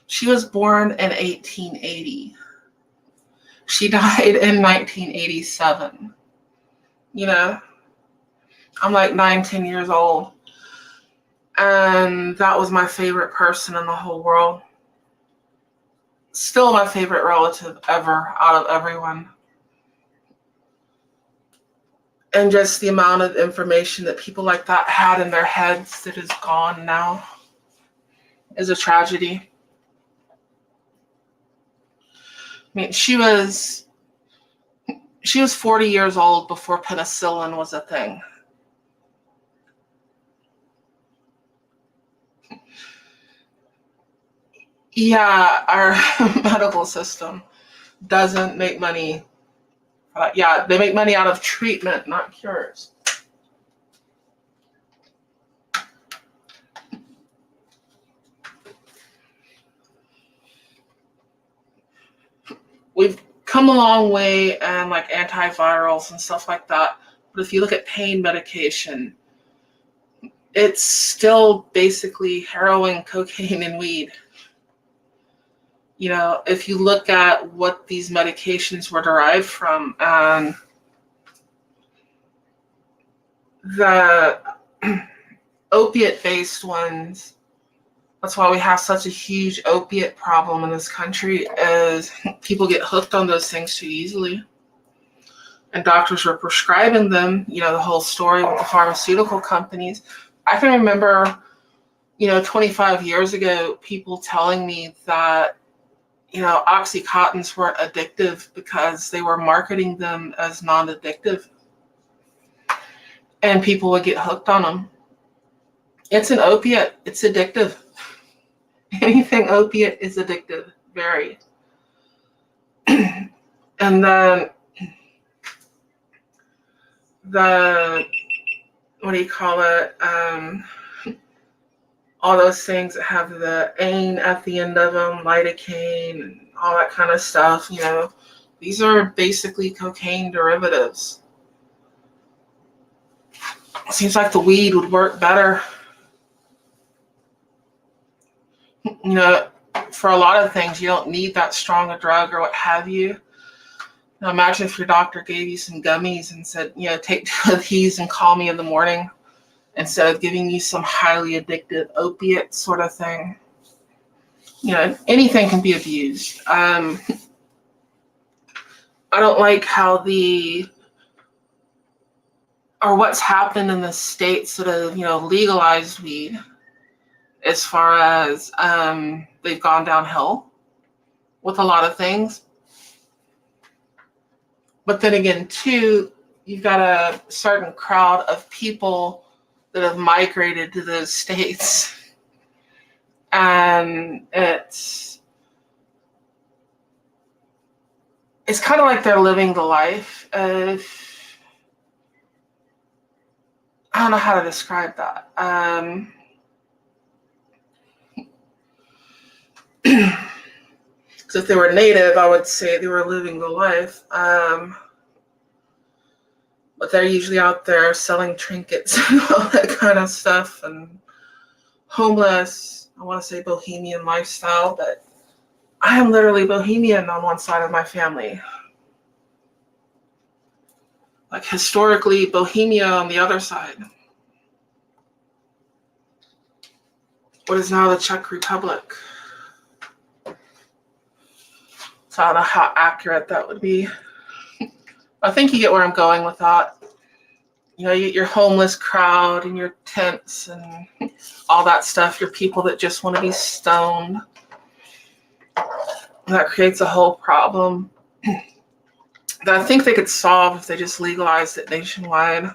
she was born in 1880. She died in 1987. You know, I'm like 9, 10 years old. And that was my favorite person in the whole world. Still my favorite relative ever out of everyone. And just the amount of information that people like that had in their heads that is gone now is a tragedy. I mean, she was 40 years old before penicillin was a thing. Yeah, our medical system doesn't make money. Yeah, they make money out of treatment, not cures. We've come a long way, and like antivirals and stuff like that. But if you look at pain medication, it's still basically heroin, cocaine, and weed. You know, if you look at what these medications were derived from, and the opiate-based ones, that's why we have such a huge opiate problem in this country, is people get hooked on those things too easily. And doctors were prescribing them, you know, the whole story with the pharmaceutical companies. I can remember, 25 years ago, people telling me that, Oxycontins weren't addictive because they were marketing them as non-addictive. And people would get hooked on them. It's an opiate. It's addictive. Anything opiate is addictive. Very. And then what do you call it? all those things that have the ane at the end of them, lidocaine, and all that kind of stuff. These are basically cocaine derivatives. It seems like the weed would work better. For a lot of things, you don't need that strong a drug or what have you. Now imagine if your doctor gave you some gummies and said, take 2 of these and call me in the morning instead of giving you some highly addictive opiate sort of thing. Anything can be abused. I don't like how what's happened in the states that have, legalized weed as far as they've gone downhill with a lot of things. But then again, too, you've got a certain crowd of people that have migrated to those states. And it's kind of like they're living the life of, I don't know how to describe that. Because if they were native, I would say they were living the life. But they're usually out there selling trinkets and all that kind of stuff, and homeless. I want to say bohemian lifestyle, but I am literally bohemian on one side of my family. Like historically, Bohemia on the other side. What is now the Czech Republic. So I don't know how accurate that would be. I think you get where I'm going with that. You get your homeless crowd and your tents and all that stuff. Your people that just want to be stoned. And that creates a whole problem that I think they could solve if they just legalized it nationwide.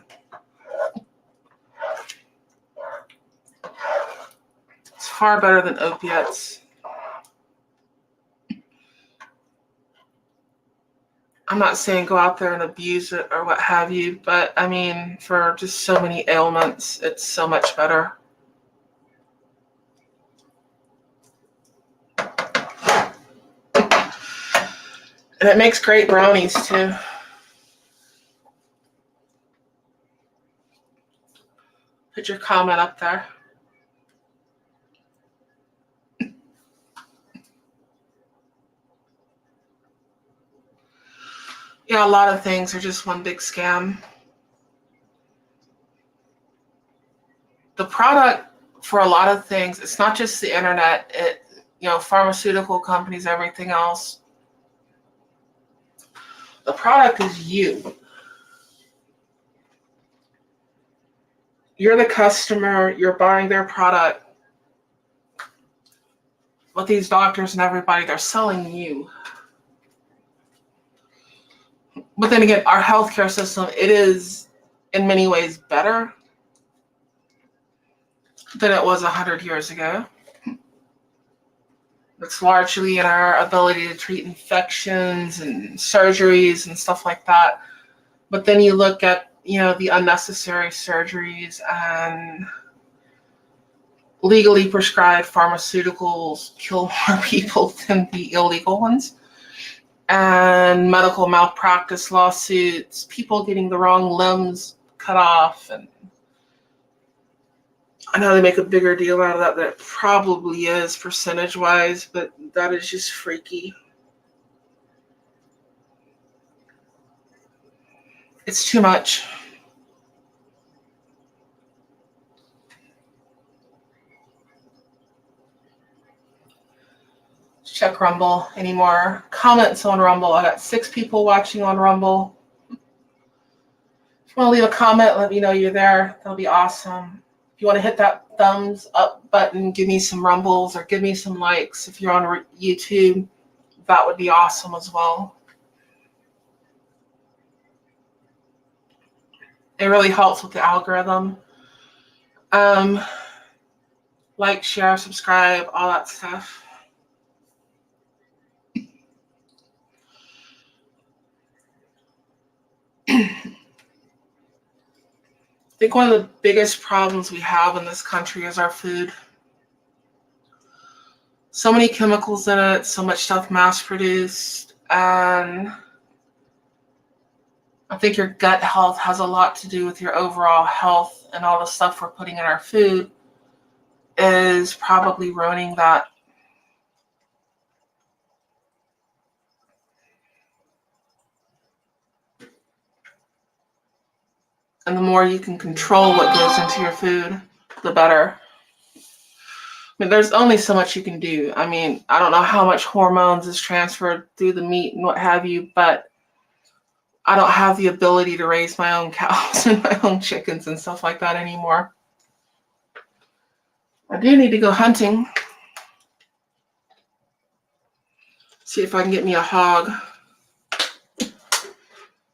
It's far better than opiates. I'm not saying go out there and abuse it or what have you, but I mean, for just so many ailments, it's so much better. And it makes great brownies too. Put your comment up there. Yeah, a lot of things are just one big scam. The product for a lot of things, it's not just the internet, pharmaceutical companies, everything else. The product is you. You're the customer, you're buying their product. But these doctors and everybody, they're selling you. But then again, our healthcare system, it is in many ways better than it was 100 years ago. It's largely in our ability to treat infections and surgeries and stuff like that. But then you look at, the unnecessary surgeries and legally prescribed pharmaceuticals kill more people than the illegal ones. And medical malpractice lawsuits, people getting the wrong limbs cut off. And I know they make a bigger deal out of that than it probably is percentage-wise, but that is just freaky. It's too much. Check Rumble. Any more comments on Rumble? I got 6 people watching on Rumble. If you want to leave a comment, let me know you're there. That'll be awesome. If you want to hit that thumbs up button, give me some rumbles or give me some likes. If you're on YouTube, that would be awesome as well. It really helps with the algorithm. Like, share, subscribe, all that stuff. I think one of the biggest problems we have in this country is our food. so many chemicals in it, so much stuff mass produced, and I think your gut health has a lot to do with your overall health, and all the stuff we're putting in our food is probably ruining that. And the more you can control what goes into your food, the better. I mean, there's only so much you can do. I mean, I don't know how much hormones is transferred through the meat and what have you, but I don't have the ability to raise my own cows and my own chickens and stuff like that anymore. I do need to go hunting. See if I can get me a hog.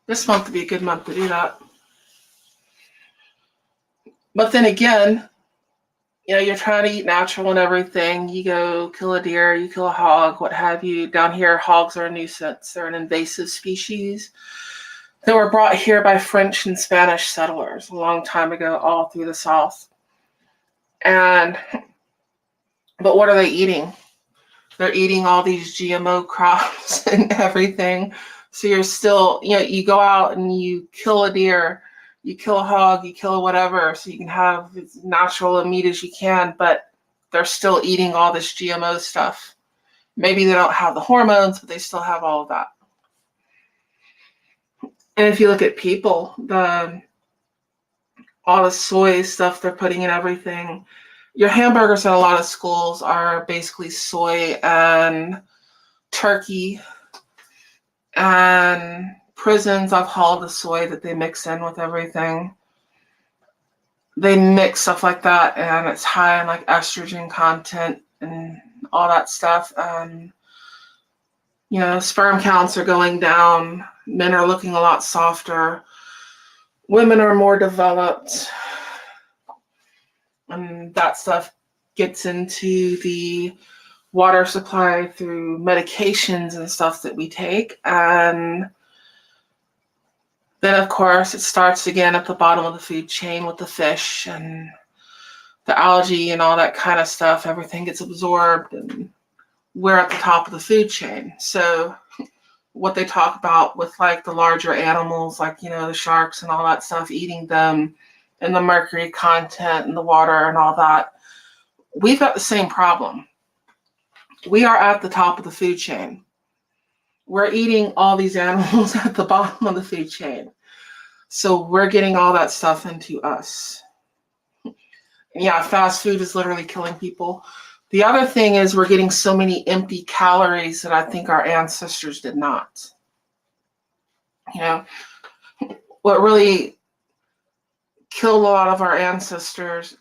This month would be a good month to do that. But then again, you know, you're trying to eat natural and everything. You go kill a deer, you kill a hog, what have you. Down here, hogs are a nuisance. They're an invasive species. They were brought here by French and Spanish settlers a long time ago, all through the South. But what are they eating? They're eating all these GMO crops and everything. So you're still, you know, you go out and you kill a deer, you kill a hog, you kill whatever, so you can have as natural meat as you can, but they're still eating all this GMO stuff. Maybe they don't have the hormones, but they still have all of that. And if you look at people, all the soy stuff they're putting in everything, your hamburgers at a lot of schools are basically soy and turkey, and prisons, I've hauled the soy that they mix in with everything. They mix stuff like that, and it's high in like estrogen content and all that stuff. And you know, sperm counts are going down. Men are looking a lot softer. Women are more developed. And that stuff gets into the water supply through medications and stuff that we take. And then, of course, it starts again at the bottom of the food chain with the fish and the algae and all that kind of stuff. Everything gets absorbed, and we're at the top of the food chain. So what they talk about with like the larger animals, like, you know, the sharks and all that stuff, eating them, and the mercury content in the water and all that, we've got the same problem. We are at the top of the food chain. We're eating all these animals at the bottom of the food chain. So we're getting all that stuff into us. And yeah, fast food is literally killing people. The other thing is we're getting so many empty calories that I think our ancestors did not. You know, what really killed a lot of our ancestors,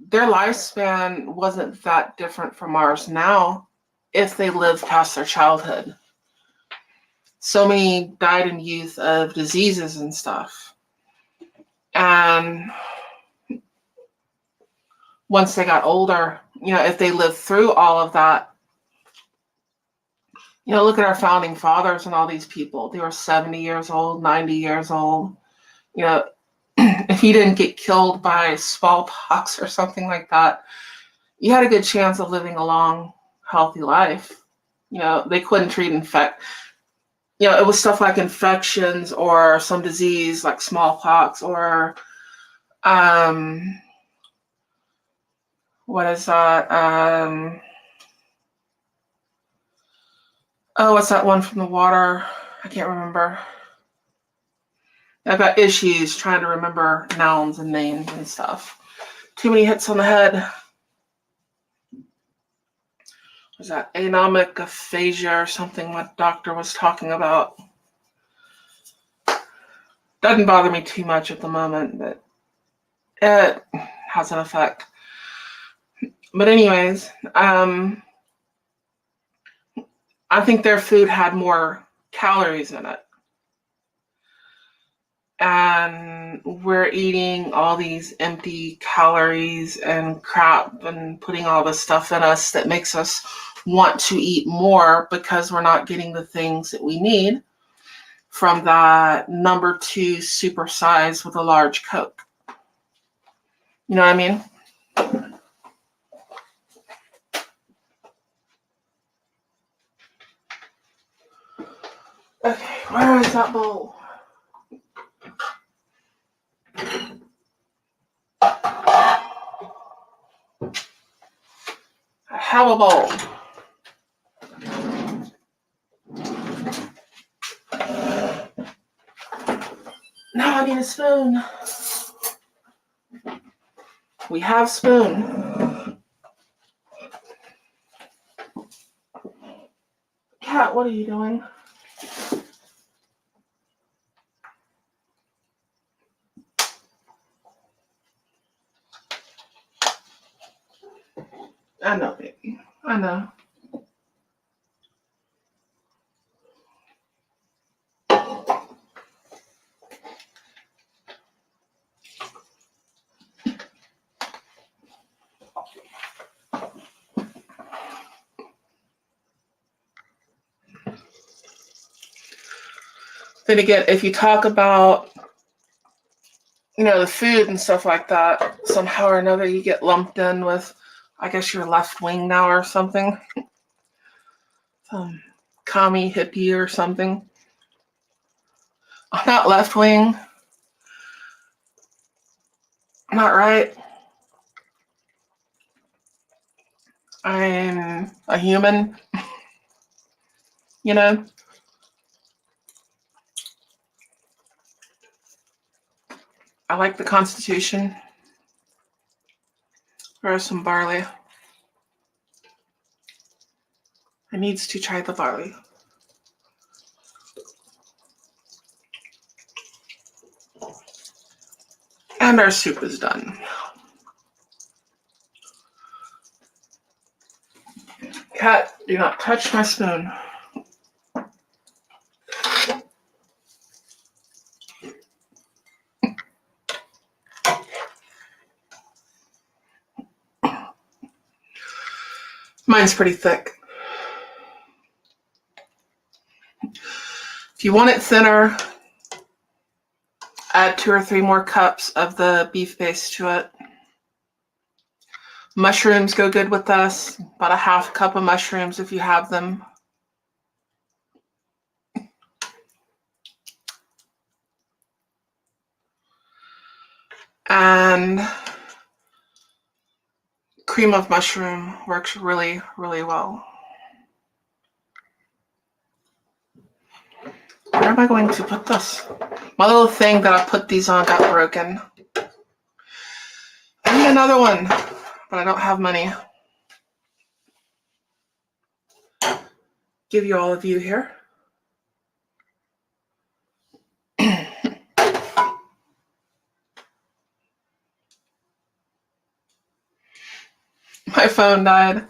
their lifespan wasn't that different from ours now if they lived past their childhood. So many died in youth of diseases and stuff. And once they got older, you know, if they lived through all of that, you know, look at our founding fathers and all these people. They were 70 years old, 90 years old. You know, if you didn't get killed by smallpox or something like that, you had a good chance of living a long, healthy life. You know, they couldn't treat you know, it was stuff like infections or some disease like smallpox or what is that? What's that one from the water? I can't remember. I've got issues trying to remember nouns and names and stuff. Too many hits on the head. Was that anomic aphasia or something my doctor was talking about? Doesn't bother me too much at the moment, but it has an effect. But anyways, I think their food had more calories in it. And we're eating all these empty calories and crap and putting all this stuff in us that makes us want to eat more because we're not getting the things that we need from that number 2 super size with a large Coke. You know what I mean? Okay, where is that bowl? I have a bowl. Now I need a spoon. We have spoon. Cat, what are you doing? I know, baby. I know. Then again, if you talk about, the food and stuff like that, somehow or another you get lumped in with, I guess you're left wing now or something. Some commie hippie or something. I'm not left wing. I'm not right. I'm a human. I like the Constitution. There's some barley. I needs to try the barley. And our soup is done. Cat, do not touch my spoon. Mine's pretty thick. If you want it thinner, add 2 or 3 more cups of the beef base to it. Mushrooms go good with this. About a half cup of mushrooms if you have them. And cream of mushroom works really, really well. Where am I going to put this? My little thing that I put these on got broken. I need another one, but I don't have money. Give you all a view here. My phone died.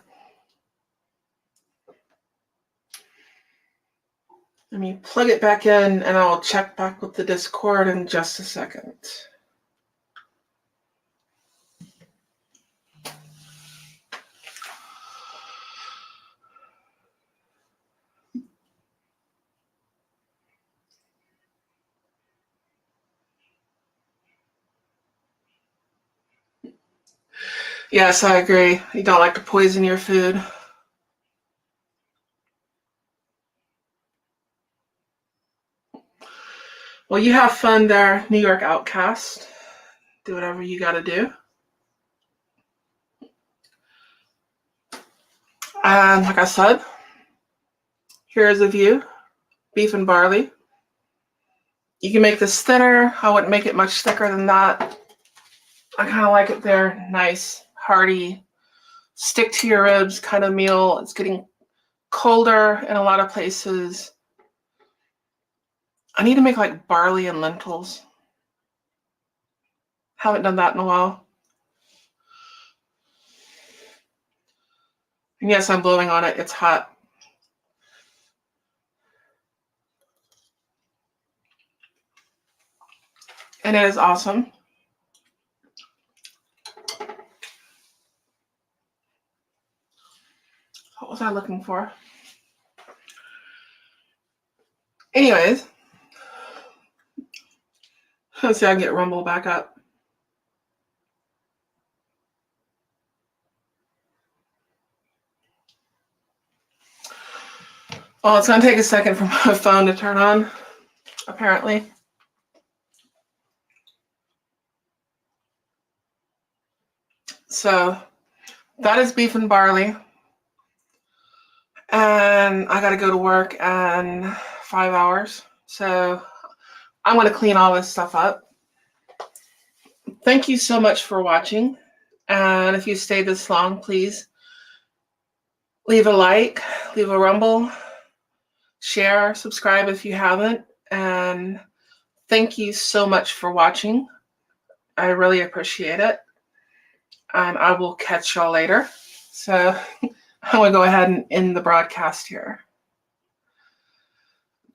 Let me plug it back in and I'll check back with the Discord in just a second. Yes, I agree. You don't like to poison your food. Well, you have fun there, New York Outcast. Do whatever you gotta do. And like I said, here's a view. Beef and barley. You can make this thinner. I wouldn't make it much thicker than that. I kind of like it there. Nice, hearty, stick to your ribs kind of meal. It's getting colder in a lot of places. I need to make like barley and lentils. Haven't done that in a while. And yes, I'm blowing on it. It's hot. And it is awesome. What was I looking for? Anyways, let's see if I can get Rumble back up. Well, it's going to take a second for my phone to turn on, apparently. So that is beef and barley. And I got to go to work in 5 hours. So I'm going to clean all this stuff up. Thank you so much for watching. And if you stayed this long, please leave a like, leave a rumble, share, subscribe if you haven't. And thank you so much for watching. I really appreciate it. And I will catch y'all later. So I'm going to go ahead and end the broadcast here.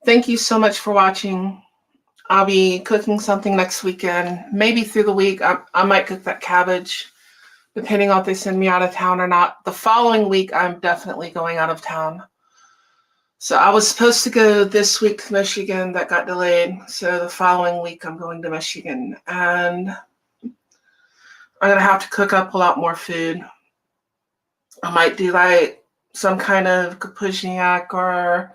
Thank you so much for watching. I'll be cooking something next weekend, maybe through the week. I might cook that cabbage, depending on if they send me out of town or not. The following week, I'm definitely going out of town. So I was supposed to go this week to Michigan. That got delayed. So the following week, I'm going to Michigan. And I'm going to have to cook up a lot more food. I might do like some kind of kapuzniak or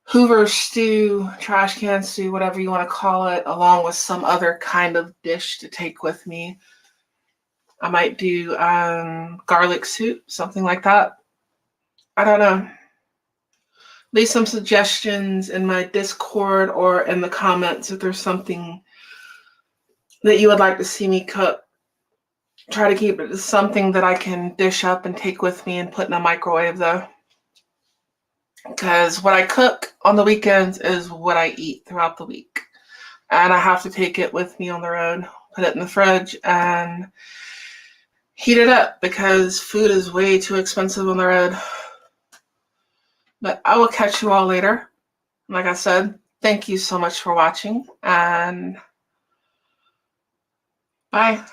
Hoover stew, trash can stew, whatever you want to call it, along with some other kind of dish to take with me. I might do garlic soup, something like that. I don't know. Leave some suggestions in my Discord or in the comments if there's something that you would like to see me cook. Try to keep it to something that I can dish up and take with me and put in a microwave, though. Because what I cook on the weekends is what I eat throughout the week. And I have to take it with me on the road, put it in the fridge, and heat it up because food is way too expensive on the road. But I will catch you all later. Like I said, thank you so much for watching, and bye.